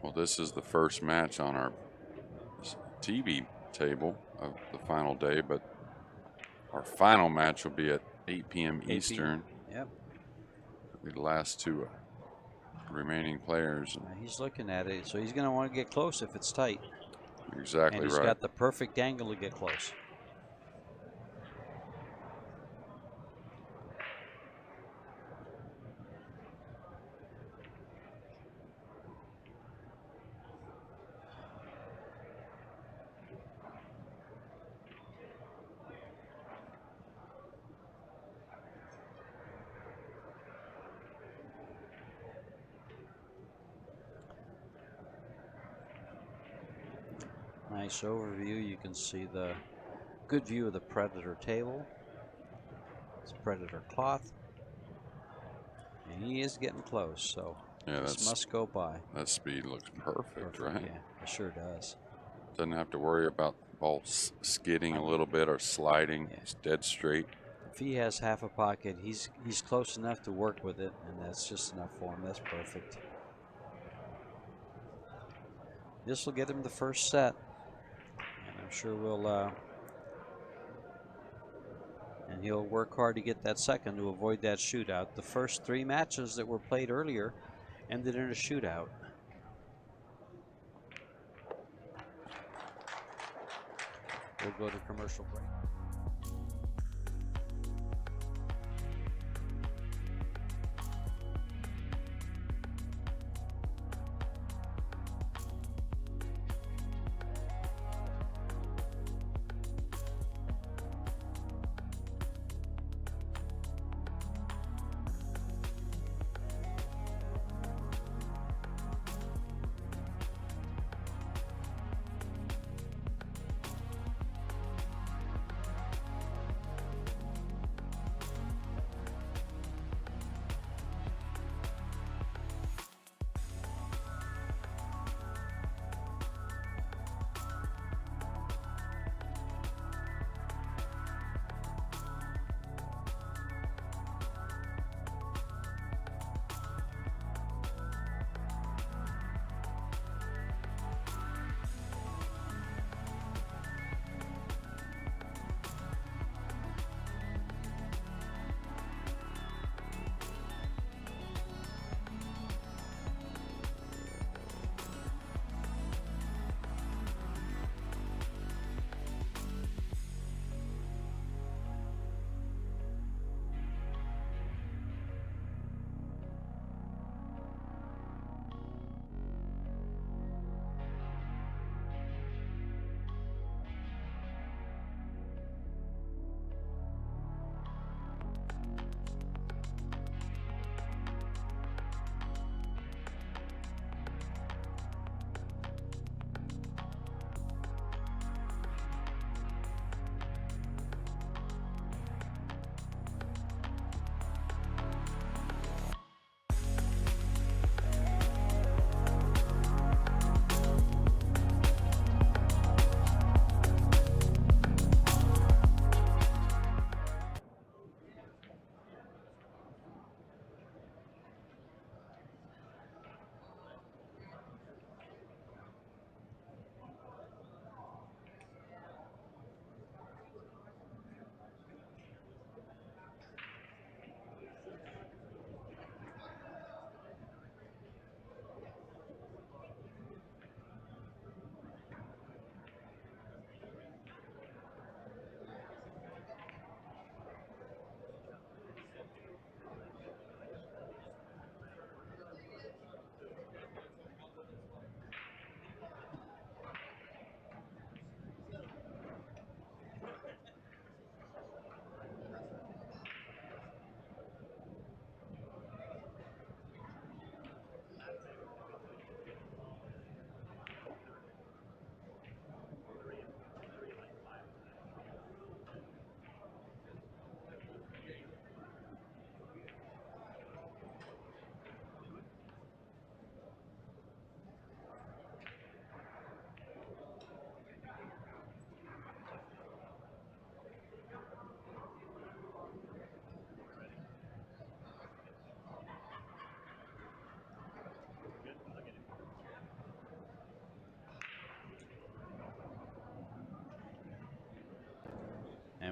Well, this is the first match on our TV table of the final day, but our final match will be at 8 p.m. Eastern. Yep. The last 2 remaining players. He's looking at it, so he's going to want to get close if it's tight. Exactly right. And he's got the perfect angle to get close. Nice overview. You can see the good view of the Predator table. It's Predator cloth. And he is getting close, so this must go by. That speed looks perfect, right? Yeah, it sure does. Doesn't have to worry about the ball skidding a little bit or sliding. It's dead straight. If he has half a pocket, he's close enough to work with it, and that's just enough for him. That's perfect. This will get him the first set. I'm sure we'll, and he'll work hard to get that second to avoid that shootout. The first 3 matches that were played earlier ended in a shootout. We'll go to commercial break.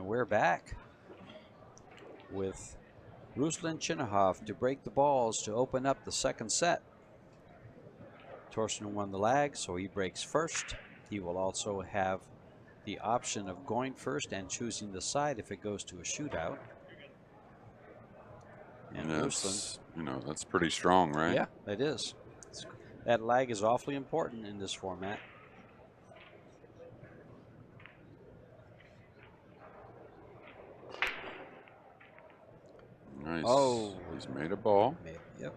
And we're back with Ruslan CHINAHOV to break the balls to open up the second set. Thorsten won the lag, so he breaks first. He will also have the option of going first and choosing the side if it goes to a shootout. And Ruslan, you know, that's pretty strong, right? Yeah, it is. That lag is awfully important in this format. Nice. Oh, he's made a ball. Yep.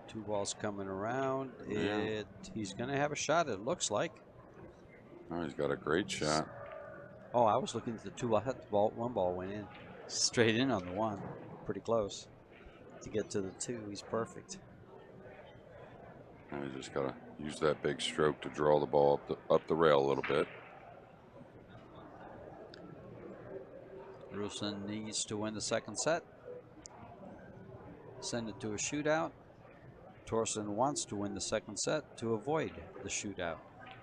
2 balls coming around. Yeah. He's going to have a shot, it looks like. Oh, he's got a great shot. Oh, I was looking at the 2 ball. 1 ball went in. Straight in on the 1. Pretty close. To get to the 2, he's perfect. And he just got to use that big stroke to draw the ball up the rail a little bit. Ruslan needs to win the second set. Send it to a shootout. Thorsten wants to win the second set to avoid the shootout.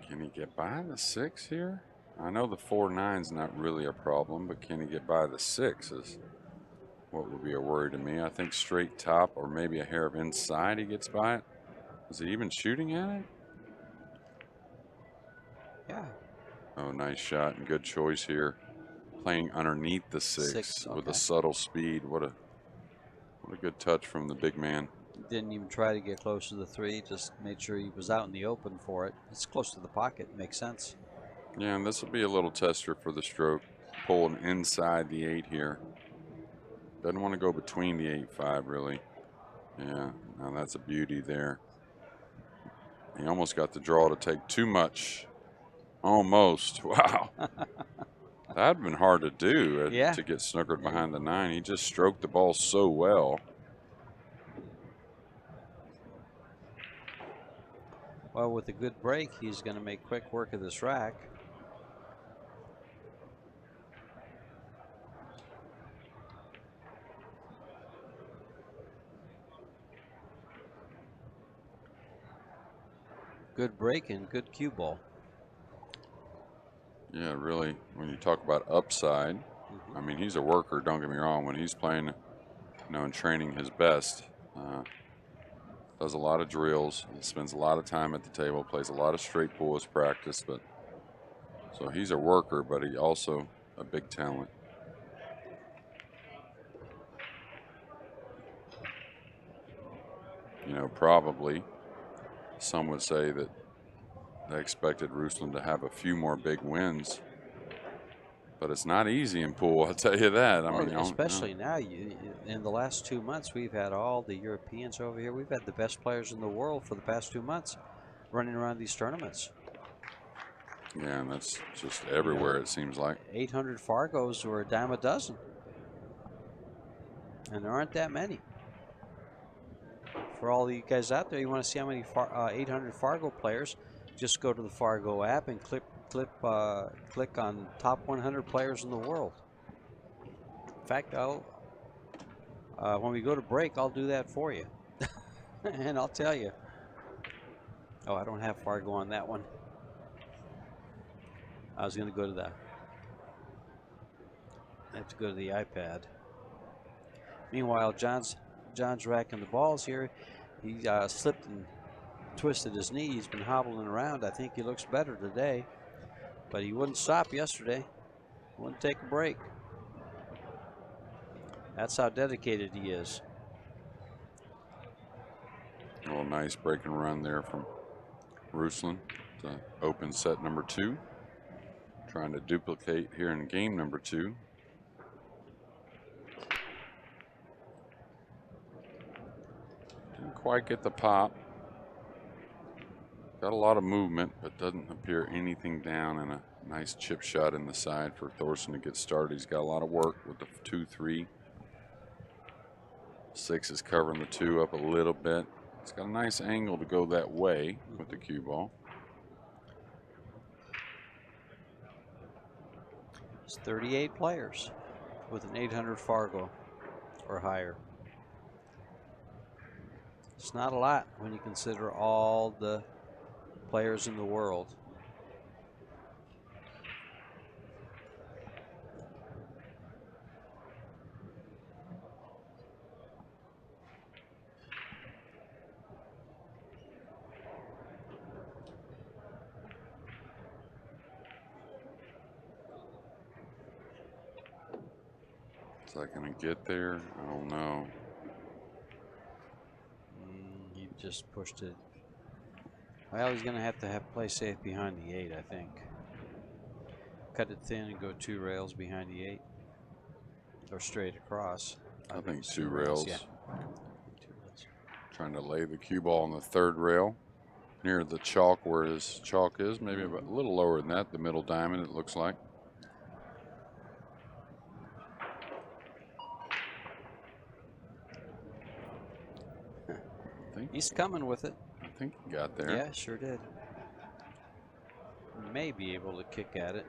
Can he get by the 6 here? I know the 4-9's not really a problem, but can he get by the 6 is what would be a worry to me. I think straight top or maybe a hair of inside he gets by it. Is he even shooting at it? Yeah. Oh, nice shot and good choice here. Playing underneath the 6 okay. with a subtle speed. What a good touch from the big man. Didn't even try to get close to the 3, just made sure he was out in the open for it. It's close to the pocket, makes sense. Yeah, and this will be a little tester for the stroke. Pulling inside the 8 here. Doesn't want to go between the 8-5 really. Yeah, now that's a beauty there. He almost got the draw to take too much. Almost. Wow. That'd been hard to do to get snookered behind the 9. He just stroked the ball so well. Well, with a good break, he's going to make quick work of this rack. Good break and good cue ball. Yeah, really, when you talk about upside, I mean, he's a worker, don't get me wrong. When he's playing, you know, and training his best, does a lot of drills, spends a lot of time at the table, plays a lot of straight pool as practice, but so he's a worker, but he also a big talent. You know, probably some would say that they expected Ruslan to have a few more big wins, but it's not easy in pool, I'll tell you that. I mean, especially now, in the last 2 months, we've had all the Europeans over here. We've had the best players in the world for the past 2 months running around these tournaments. Yeah, and that's just everywhere, it seems like. 800 Fargos were a dime a dozen, and there aren't that many. For all you guys out there, you want to see how many 800 Fargo players, just go to the Fargo app and click on top 100 players in the world. In fact, when we go to break, I'll do that for you. And I'll tell you. Oh, I don't have Fargo on that one. I was going to go to I have to go to the iPad. Meanwhile, John's racking the balls here. He slipped and twisted his knee. He's been hobbling around. I think he looks better today, but he wouldn't stop yesterday. Wouldn't take a break. That's how dedicated he is. Oh, nice break and run there from Ruslan to open set number 2. Trying to duplicate here in game number 2. Didn't quite get the pop. Got a lot of movement, but doesn't appear anything down, and a nice chip shot in the side for Thorsten to get started. He's got a lot of work with the 2-3. 6 is covering the 2 up a little bit. It's got a nice angle to go that way with the cue ball. It's 38 players with an 800 Fargo or higher. It's not a lot when you consider all the players in the world. Is that going to get there? I don't know. He just pushed it. Well, he's going to have play safe behind the 8, I think. Cut it thin and go 2 rails behind the 8. Or straight across. I think 2 rails. Yeah. Trying to lay the cue ball on the 3rd rail near the chalk where his chalk is. Maybe a little lower than that, the middle diamond, it looks like. He's coming with it. I think he got there. Yeah, sure did. May be able to kick at it.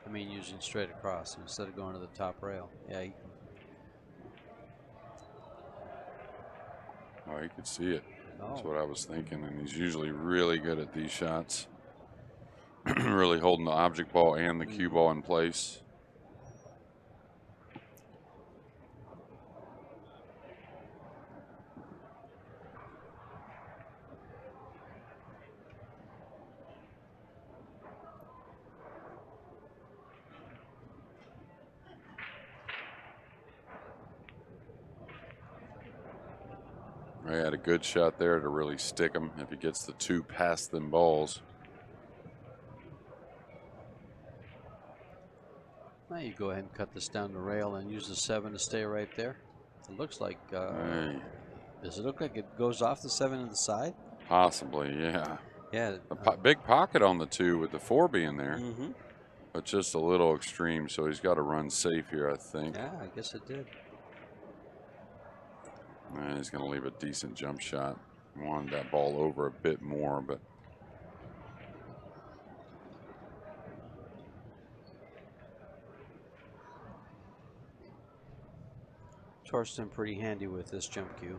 I mean, using straight across instead of going to the top rail. Yeah. Oh, he could see it. That's Oh. what I was thinking. And he's usually really good at these shots. Really holding the object ball and the cue ball in place. He had a good shot there to really stick him if he gets the 2 past them balls. Now you go ahead and cut this down the rail and use the 7 to stay right there. It looks like. Hey. Does it look like it goes off the 7 to the side? Possibly, yeah. Yeah. A big pocket on the 2 with the 4 being there. Mm-hmm. But just a little extreme, so he's got to run safe here, I think. Yeah, I guess it did. He's going to leave a decent jump shot. Wanted that ball over a bit more, but Torsten pretty handy with this jump cue.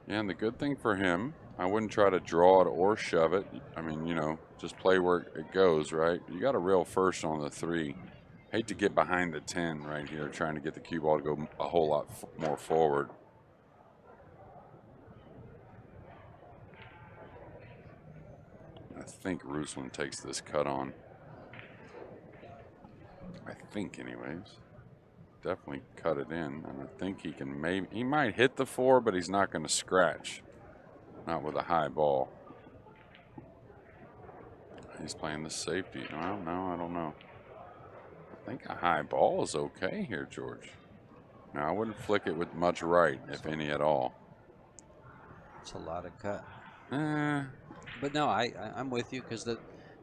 yeah, and the good thing for him, I wouldn't try to draw it or shove it. I mean, you know, just play where it goes, right? You got a rail first on the 3. Hate to get behind the 10 right here, trying to get the cue ball to go a whole lot more forward. I think Ruslan takes this cut on. I think, anyways. Definitely cut it in, and I think he can he might hit the 4, but he's not going to scratch. Not with a high ball. He's playing the safety. I don't know. I think a high ball is okay here, George. Now, I wouldn't flick it with much right, if any at all. It's a lot of cut. But no, I'm with you because the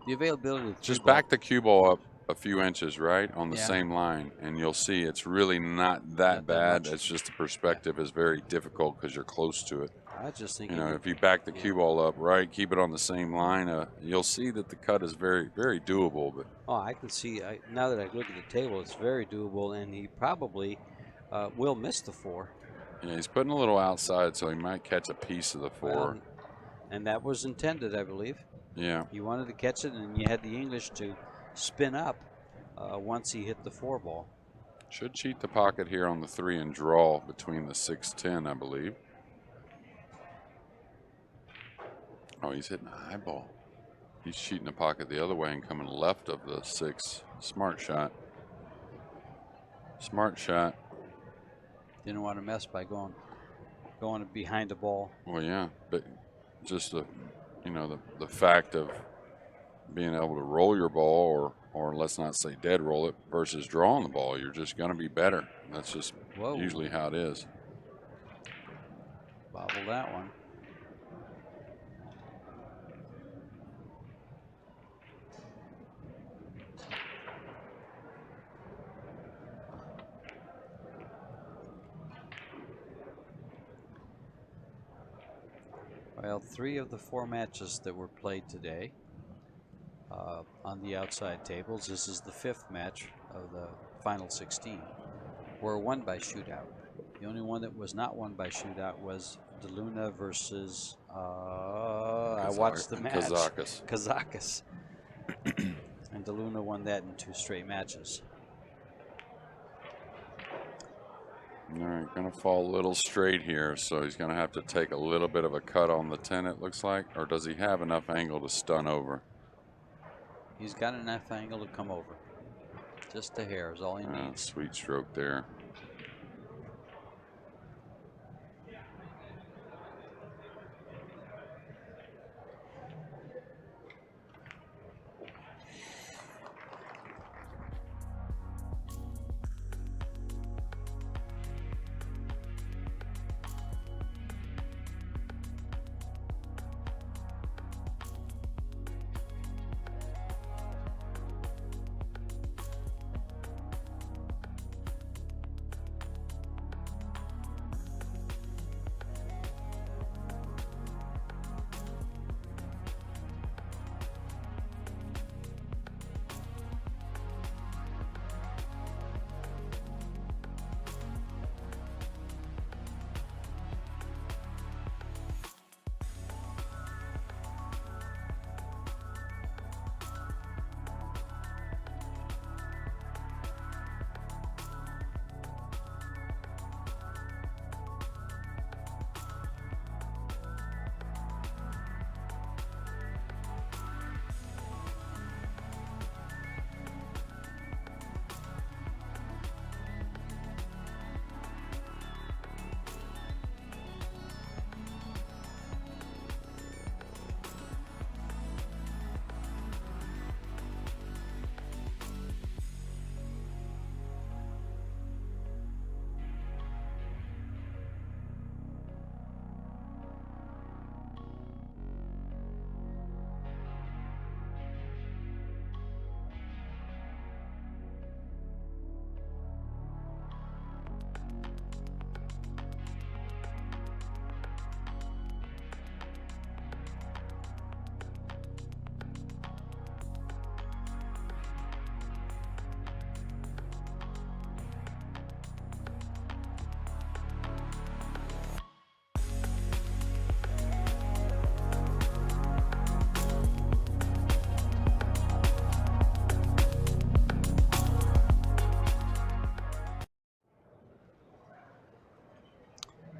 availability of just back the cue ball up a few inches, right, on the Yeah. same line, and you'll see it's really not that bad. much. It's just the perspective is very difficult because you're close to it. I just think You know, if you back the cue ball up, right, keep it on the same line, you'll see that the cut is very, very doable. But I can see now that I look at the table, it's very doable, and he probably will miss the 4. yeah, he's putting a little outside, so he might catch a piece of the 4. Well, and that was intended, I believe. Yeah. You wanted to catch it, and you had the English to spin up once he hit the 4 ball. Should cheat the pocket here on the 3 and draw between the 6-10, I believe. Oh, he's hitting a high ball. He's cheating the pocket the other way and coming left of the 6. Smart shot. Smart shot. Didn't want to mess by going behind the ball. Well, yeah, but just the fact of being able to roll your ball, or let's not say dead roll it, versus drawing the ball, you're just going to be better. That's just usually how it is. Bobble that one. Well, 3 of the 4 matches that were played today on the outside tables, this is the 5th match of the final 16, were won by shootout. The only one that was not won by shootout was DeLuna versus, I watched the match. Kazakis. And DeLuna won that in 2 straight matches. All right, going to fall a little straight here, so he's going to have to take a little bit of a cut on the 10, it looks like. Or does he have enough angle to stun over? He's got enough angle to come over. Just a hair is all he needs. Sweet stroke there.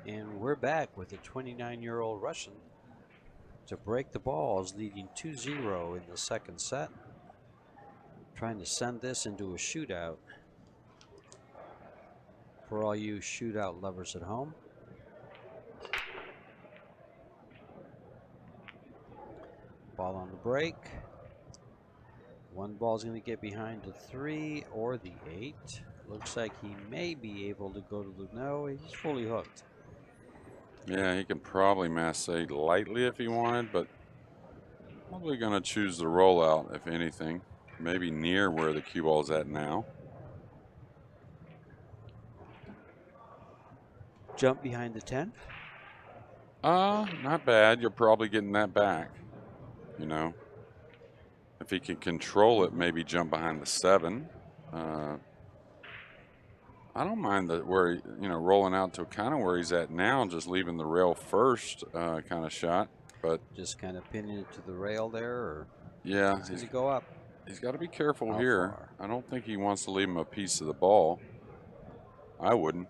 And we're back with a 29-year-old Russian to break the balls, leading 2-0 in the second set. Trying to send this into a shootout for all you shootout lovers at home. Ball on the break. One ball's going to get behind the 3 or the 8. Looks like he may be able to go to the, no, he's fully hooked. Yeah, he can probably masse lightly if he wanted, but probably going to choose the rollout, if anything. Maybe near where the cue ball's at now. Jump behind the 10? Not bad. You're probably getting that back, you know. If he can control it, maybe jump behind the 7. I don't mind where, you know, rolling out to kind of where he's at now, just leaving the rail first kind of shot. But just kind of pinning it to the rail there, or yeah, does he go up? He's got to be careful How here. far? I don't think he wants to leave him a piece of the ball. I wouldn't.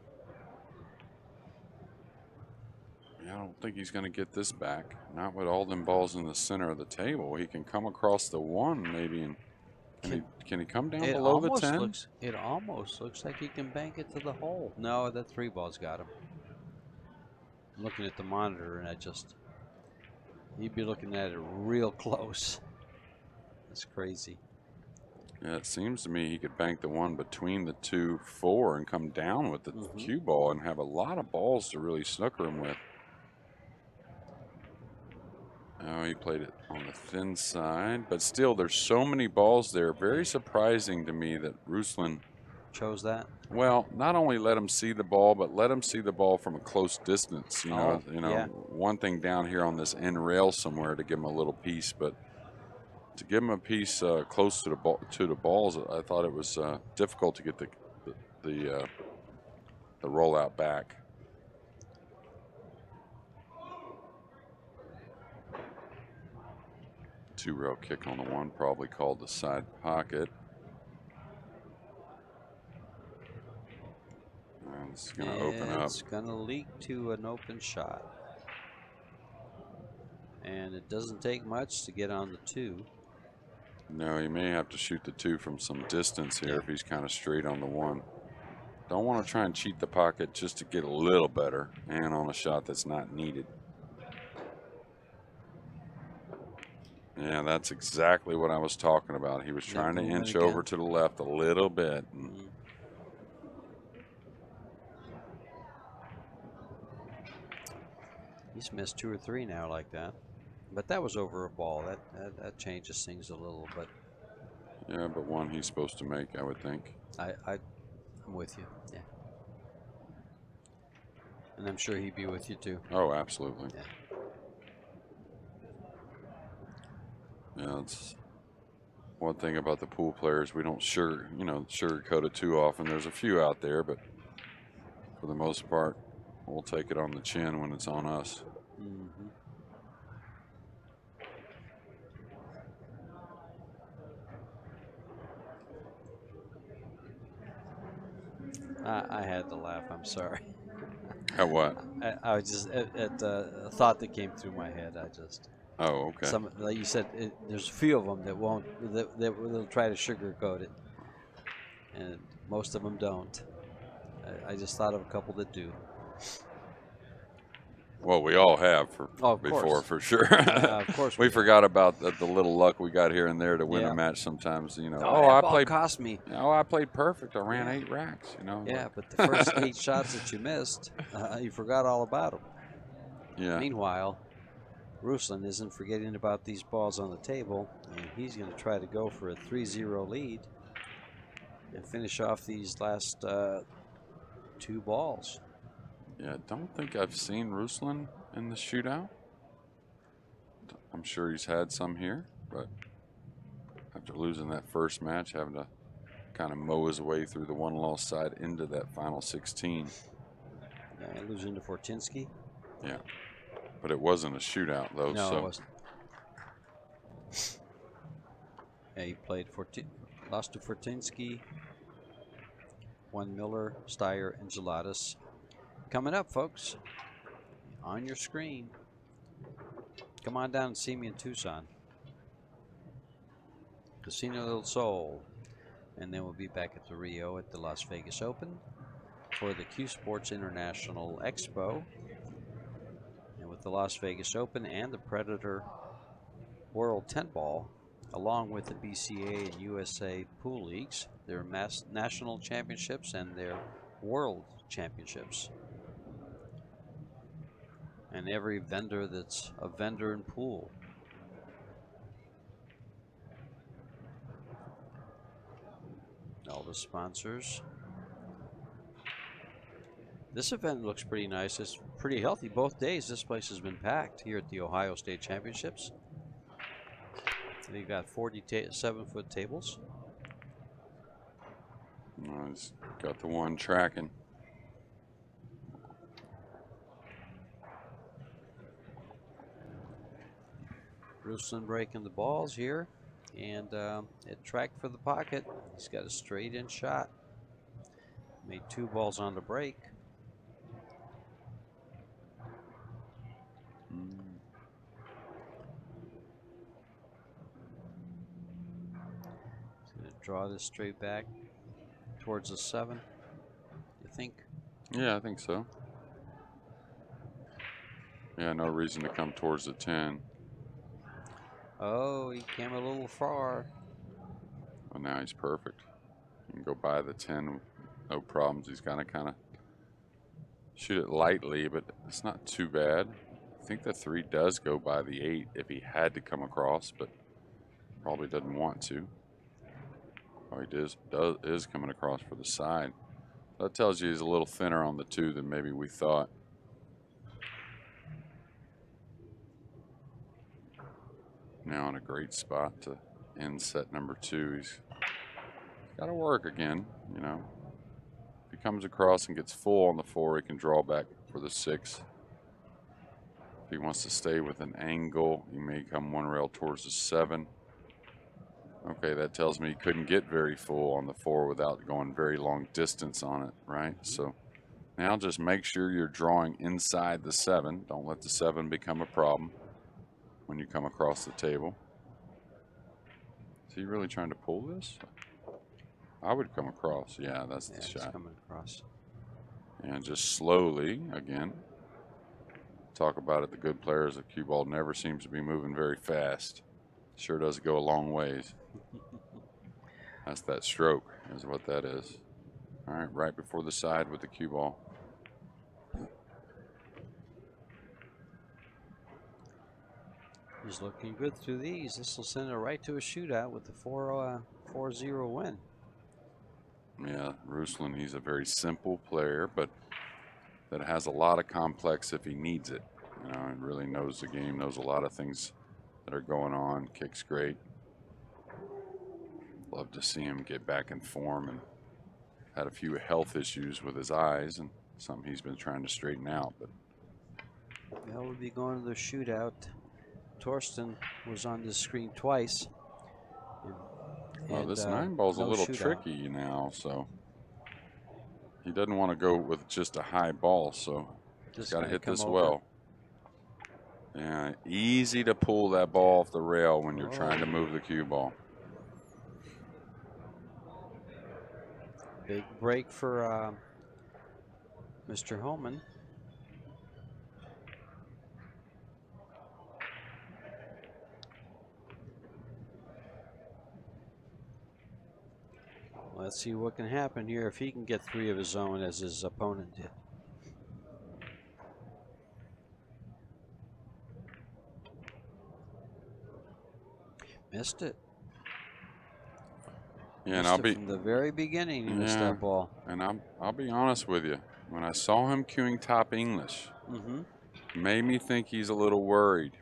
Yeah, I don't think he's going to get this back. Not with all them balls in the center of the table. He can come across the 1 maybe, and can he come down below the 10? It almost looks like he can bank it to the hole. No, that 3 ball's got him. I'm looking at the monitor, and he'd be looking at it real close. That's crazy. Yeah, it seems to me he could bank the 1 between the 2, 4 and come down with the cue ball and have a lot of balls to really snooker him with. Oh, he played it on the thin side, but still there's so many balls there. Very surprising to me that Ruslan chose that. Well, not only let him see the ball, but let him see the ball from a close distance. You know, yeah. One thing down here on this end rail somewhere to give him a little piece, but to give him a piece close to the balls, I thought it was difficult to get the rollout back. Two-rail kick on the 1, probably called the side pocket. And it's going to open up. It's going to leak to an open shot. And it doesn't take much to get on the 2. No, he may have to shoot the 2 from some distance here Yeah. if he's kind of straight on the 1. Don't want to try and cheat the pocket just to get a little better and on a shot that's not needed. Yeah, that's exactly what I was talking about. He was trying to inch over to the left a little bit. He's missed 2 or 3 now like that. But that was over a ball. That changes things a little, but yeah, but one he's supposed to make, I would think. I'm with you. Yeah. And I'm sure he'd be with you too. Oh, absolutely. Yeah. Yeah, it's one thing about the pool players. We don't sugarcoat it too often. There's a few out there, but for the most part, we'll take it on the chin when it's on us. I had to laugh. I'm sorry. At what? I was just at a thought that came through my head. I just. Oh, okay. Some, like you said, there's a few of them that won't. They'll try to sugarcoat it, and most of them don't. I just thought of a couple that do. Well, we all have before, for sure. Of course, we forgot about the little luck we got here and there to win a match. Sometimes, you know. I cost me. Oh, I played perfect. I ran 8 racks. You know. Yeah, but the first 8 shots that you missed, you forgot all about them. Yeah. Meanwhile, Ruslan isn't forgetting about these balls on the table, and he's going to try to go for a 3-0 lead and finish off these last 2 balls. Yeah, I don't think I've seen Ruslan in the shootout. I'm sure he's had some here, but after losing that first match, having to kind of mow his way through the 1-loss side into that final 16. Yeah, losing to Fortinsky. Yeah, but it wasn't a shootout though. No, so. it wasn't. Yeah, he played lost to Fortinsky, won Miller, Steyer, and Gelatis. Coming up, folks, on your screen. Come on down and see me in Tucson. Casino del Sol. And then we'll be back at the Rio at the Las Vegas Open for the CueSports International Expo. And with the Las Vegas Open and the Predator World 10 Ball, along with the BCA and USA Pool Leagues, their national championships and their world championships. And every vendor that's a vendor in pool. All the sponsors. This event looks pretty nice. It's pretty healthy both days. This place has been packed here at the Ohio State Championships. They've got 47-foot tables. He's got the one tracking. Ruslan breaking the balls here, and it tracked for the pocket. He's got a straight in shot. Made 2 balls on the break. He's going to draw this straight back towards the 7, you think? Yeah, I think so. Yeah, no reason to come towards the 10. Oh, he came a little far. Well, now he's perfect. He can go by the 10, no problems. He's got to kind of shoot it lightly, but it's not too bad. I think the 3 does go by the 8 if he had to come across, but probably doesn't want to. Oh, he is coming across for the side. That tells you he's a little thinner on the 2 than maybe we thought. Now in a great spot to end set number 2. He's got to work again, you know. If he comes across and gets full on the 4, he can draw back for the 6. If he wants to stay with an angle, he may come 1 rail towards the 7. Okay, that tells me he couldn't get very full on the 4 without going very long distance on it, right? So now just make sure you're drawing inside the 7. Don't let the 7 become a problem when you come across the table. he really trying to pull this? I would come across. Yeah, that's the It's shot. coming across. And just slowly, again, talk about it, the good players, the cue ball never seems to be moving very fast. Sure does go a long ways. That's that stroke, is what that is. All right, right before the side with the cue ball. He's looking good through these. This will send it right to a shootout with the 4-0 win. Yeah, Ruslan, he's a very simple player, but that has a lot of complex if he needs it. You know, and really knows the game, knows a lot of things that are going on. Kicks great. Love to see him get back in form, and had a few health issues with his eyes and something he's been trying to straighten out. But Well, we'll be going to the shootout. Torsten was on the screen twice. well, this 9-ball's no a little shootout. tricky now, so he doesn't want to go with just a high ball, so he's got to hit this well. Yeah, easy to pull that ball off the rail when you're trying to move the cue ball. Big break for Mr. HOHMANN. Let's see what can happen here if he can get 3 of his own as his opponent did. Missed it. Yeah, and from the very beginning he missed that ball. And I'll be honest with you. When I saw him cueing top English, made me think he's a little worried.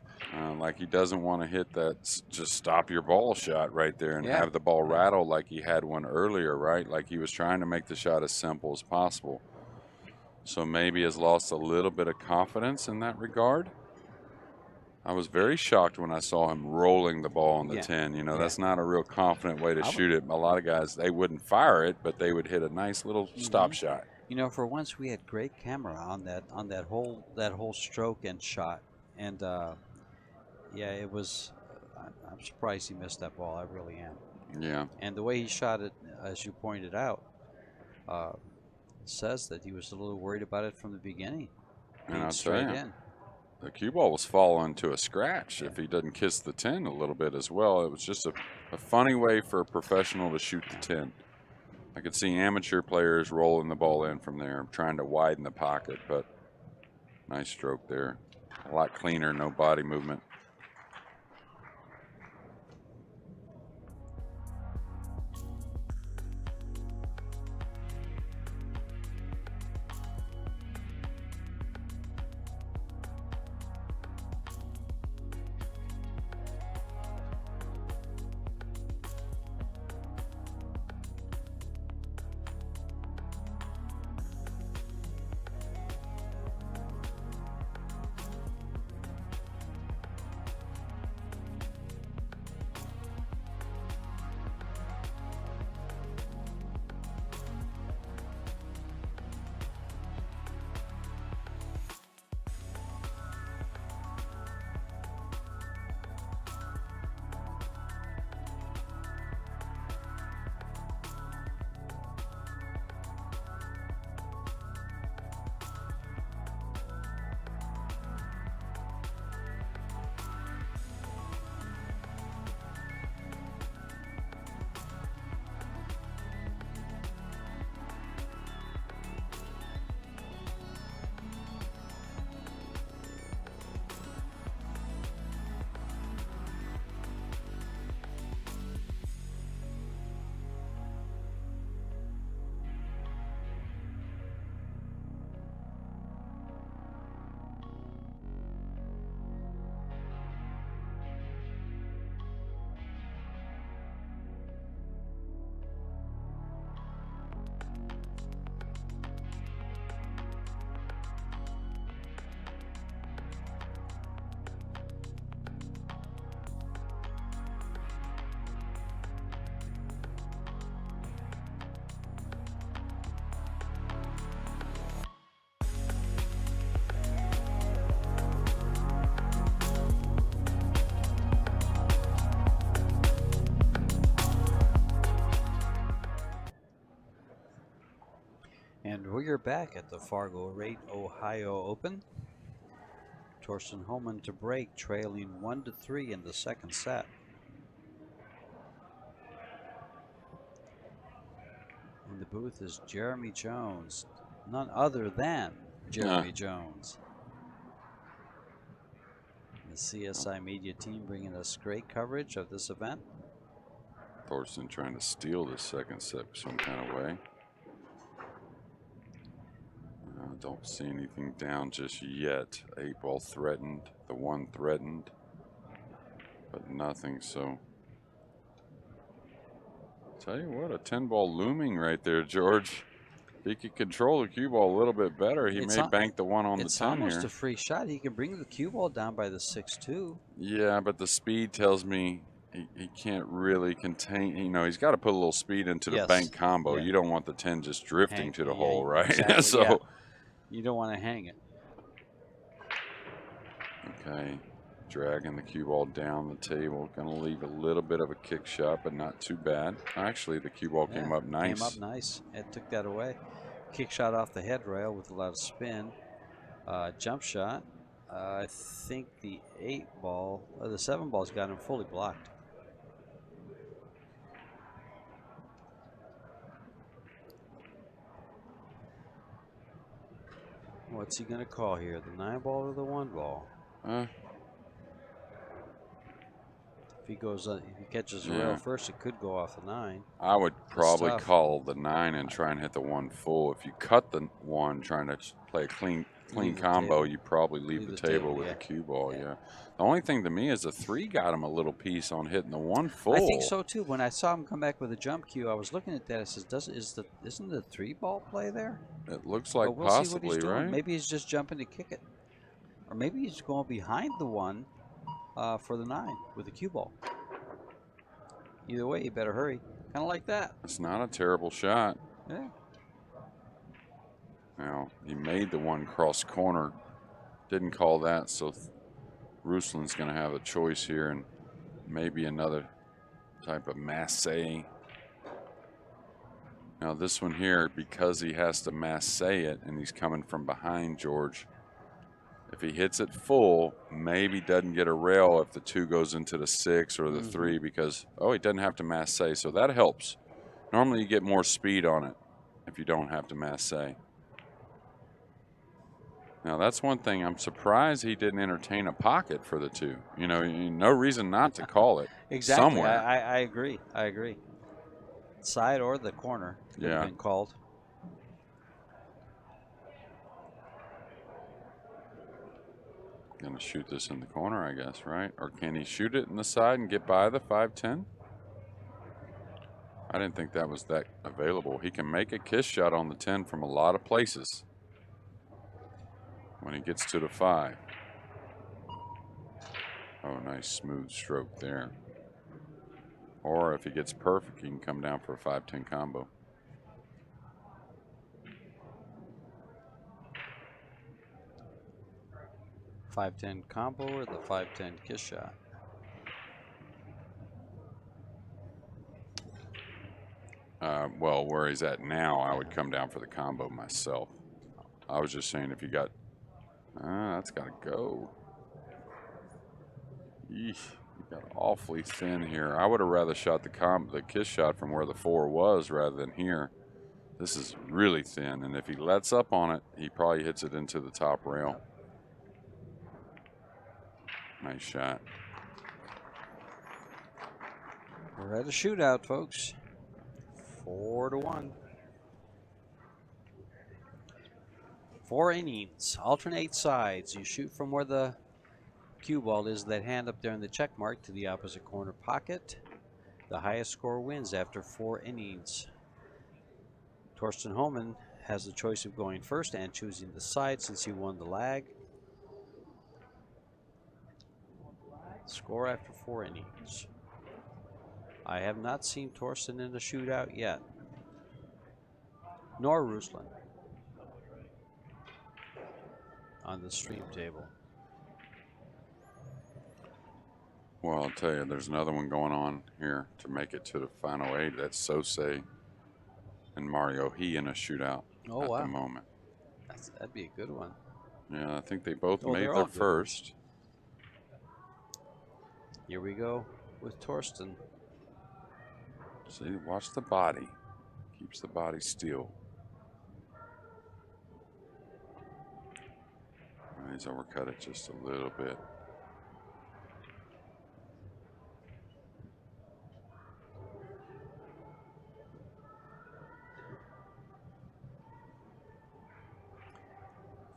Like he doesn't want to hit that just stop your ball shot right there and have the ball rattle like he had one earlier, right? Like he was trying to make the shot as simple as possible. So maybe has lost a little bit of confidence in that regard. I was very shocked when I saw him rolling the ball on the 10. You know, that's not a real confident way to shoot it. A lot of guys, they wouldn't fire it, but they would hit a nice little stop shot. You know, for once we had great camera on that whole stroke and shot, and yeah, it was. I'm surprised he missed that ball. I really am. Yeah. And the way he shot it, as you pointed out, says that he was a little worried about it from the beginning. And I'll tell you, the cue ball was falling to a scratch if he doesn't kiss the 10 a little bit as well. It was just a funny way for a professional to shoot the 10. I could see amateur players rolling the ball in from there, trying to widen the pocket, but nice stroke there. A lot cleaner, no body movement. are back at the Fargorate Ohio Open. Torsten Hohmann to break, trailing 1-3 in the second set. In the booth is Jeremy Jones, none other than Jeremy Jones. The CSI media team bringing us great coverage of this event. Thorsten trying to steal the second set some kind of way. I don't see anything down just yet. 8-ball threatened, the 1 threatened, but nothing. So, tell you what, a 10-ball looming right there, George. If he could control the cue ball a little bit better, he may bank the 1 on the 10 here. It's almost a free shot. He can bring the cue ball down by the 6-2. Yeah, but the speed tells me he can't really contain. You know, he's got to put a little speed into the bank combo. You don't want the 10 just drifting to the hole, right? Exactly, So you don't want to hang it. Okay, dragging the cue ball down the table. Going to leave a little bit of a kick shot, but not too bad. Actually, the cue ball came up nice. Came up nice. It took that away. Kick shot off the head rail with a lot of spin. Jump shot. I think the 8-ball, the 7-ball's got him fully blocked. What's he going to call here? The 9-ball or the 1-ball? If he goes, if he catches the rail first, it could go off the 9. I would probably call the 9 and try and hit the 1 full. If you cut the 1 trying to play a clean combo, you probably leave the table with the cue ball. Yeah. The only thing to me is the 3 got him a little piece on hitting the 1 full. I think so too. When I saw him come back with a jump cue, I was looking at that. I says, isn't the 3-ball play there? It looks like we'll possibly, see what he's doing. right? Maybe he's just jumping to kick it, or maybe he's going behind the 1 for the 9 with the cue ball. Either way, you better hurry. Kind of like that. It's not a terrible shot. Yeah. Now, he made the 1 cross corner. Didn't call that, so Ruslan's going to have a choice here and maybe another type of masse. Now, this one here, because he has to masse it and he's coming from behind George, if he hits it full, maybe doesn't get a rail if the 2 goes into the 6 or the 3 because, he doesn't have to masse, so that helps. Normally you get more speed on it if you don't have to masse. Now, that's one thing. I'm surprised he didn't entertain a pocket for the 2. You know, no reason not to call it. Exactly. Somewhere. I agree. I agree. Side or the corner could have been called. Gonna shoot this in the corner, I guess, right? Or can he shoot it in the side and get by the 5-10? I didn't think that was that available. He can make a kiss shot on the 10 from a lot of places when he gets to the 5. Oh, nice smooth stroke there. Or if he gets perfect, he can come down for a 5-10 combo. $5-10 combo or the 5-10 kiss shot? Well, where he's at now, I would come down for the combo myself. I was just saying if you got, that's got to go. Eesh, you got awfully thin here. I would have rather shot the kiss shot from where the 4 was rather than here. This is really thin, and if he lets up on it, he probably hits it into the top rail. Nice shot. We're at a shootout, folks. 4-1. 4 innings, alternate sides. You shoot from where the cue ball is, that hand up there in the check mark, to the opposite corner pocket. The highest score wins after 4 innings. Torsten Hohmann has the choice of going first and choosing the side since he won the lag. Score after 4 innings. I have not seen Torsten in a shootout yet, nor Ruslan on the stream table. Well, I'll tell you, there's another one going on here to make it to the final 8. That's Sose and Mario He in a shootout. Oh, at the wow. moment. That'd be a good one. Yeah, I think they both Oh, made they're their all good. first. Here we go with Torsten. See, watch the body. Keeps the body still. He's overcut it just a little bit.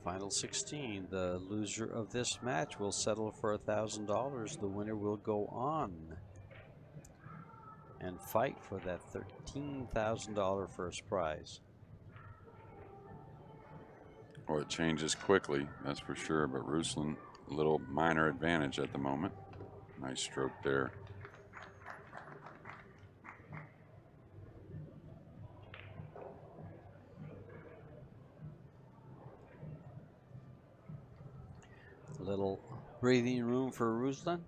Final 16. The loser of this match will settle for $1,000. The winner will go on and fight for that $13,000 first prize. Well, it changes quickly, that's for sure. But Ruslan, a little minor advantage at the moment. Nice stroke there. A little breathing room for Ruslan.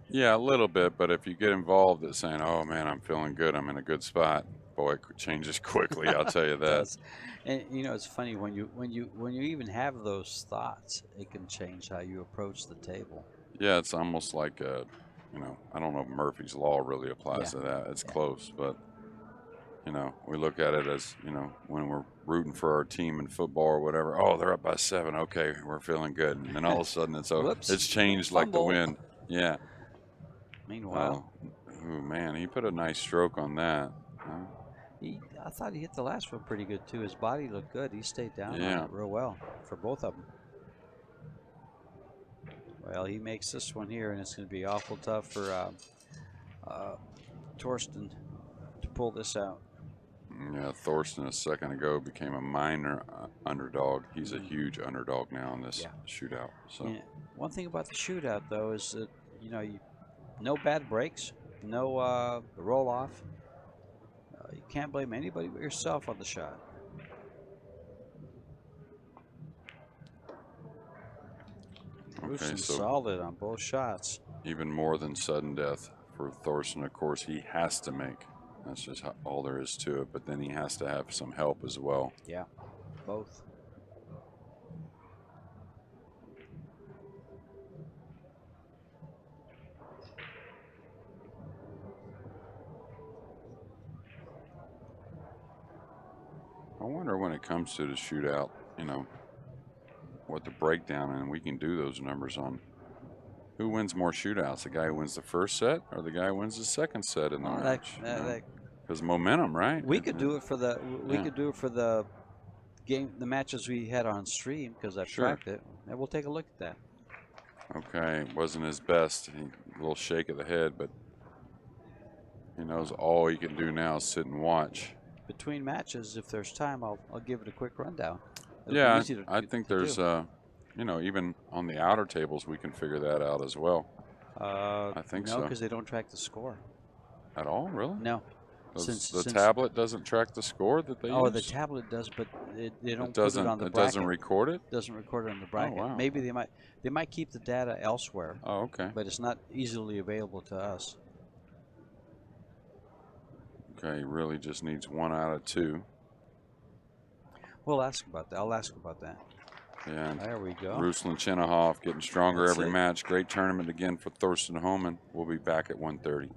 Yeah, a little bit, but if you get involved at saying, "Oh man, I'm feeling good, I'm in a good spot," boy, it changes quickly. I'll tell you that. And you know, it's funny when you even have those thoughts, it can change how you approach the table. Yeah, it's almost like you know, I don't know if Murphy's Law really applies to that. It's close, but you know, we look at it as, you know, when we're rooting for our team in football or whatever. Oh, they're up by 7. Okay, we're feeling good, and then all of a sudden it's changed like the wind. Yeah. Meanwhile, oh man, he put a nice stroke on that. I thought he hit the last one pretty good too. His body looked good. He stayed down on it real well for both of them. Well, he makes this one here, and it's going to be awful tough for Torsten to pull this out. Yeah, Thorsten a second ago became a minor underdog. He's a huge underdog now in this shootout. So one thing about the shootout though is that, you know, no bad breaks, no roll off. You can't blame anybody but yourself on the shot. Okay, so solid on both shots. Even more than sudden death for Thorsten. Of course, he has to make. That's just all there is to it. But then he has to have some help as well. Yeah, both. I wonder when it comes to the shootout, you know, what the breakdown, and we can do those numbers on who wins more shootouts, the guy who wins the first set or the guy who wins the second set in the match. Because momentum, right? We could do it for the could do it for the game, the matches we had on stream, because I've tracked it, and we'll take a look at that. Okay, wasn't his best. A little shake of the head, but he knows all he can do now is sit and watch. Between matches, if there's time, I'll give it a quick rundown. I think there's you know, even on the outer tables we can figure that out as well. I think so. No, because they don't track the score at all. Really? No. Since the tablet doesn't track the score that they use? Oh, the tablet does, but they don't put it on the bracket. It doesn't record it? Doesn't record it on the bracket. Oh, wow. Maybe they might keep the data elsewhere. Oh, okay. But it's not easily available to us. Okay, he really just needs 1 out of 2. We'll ask about that. I'll ask about that. Yeah. There we go. Ruslan CHINAHOV getting stronger every match. Great tournament again for Thorsten HOHMANN. We'll be back at 1:30.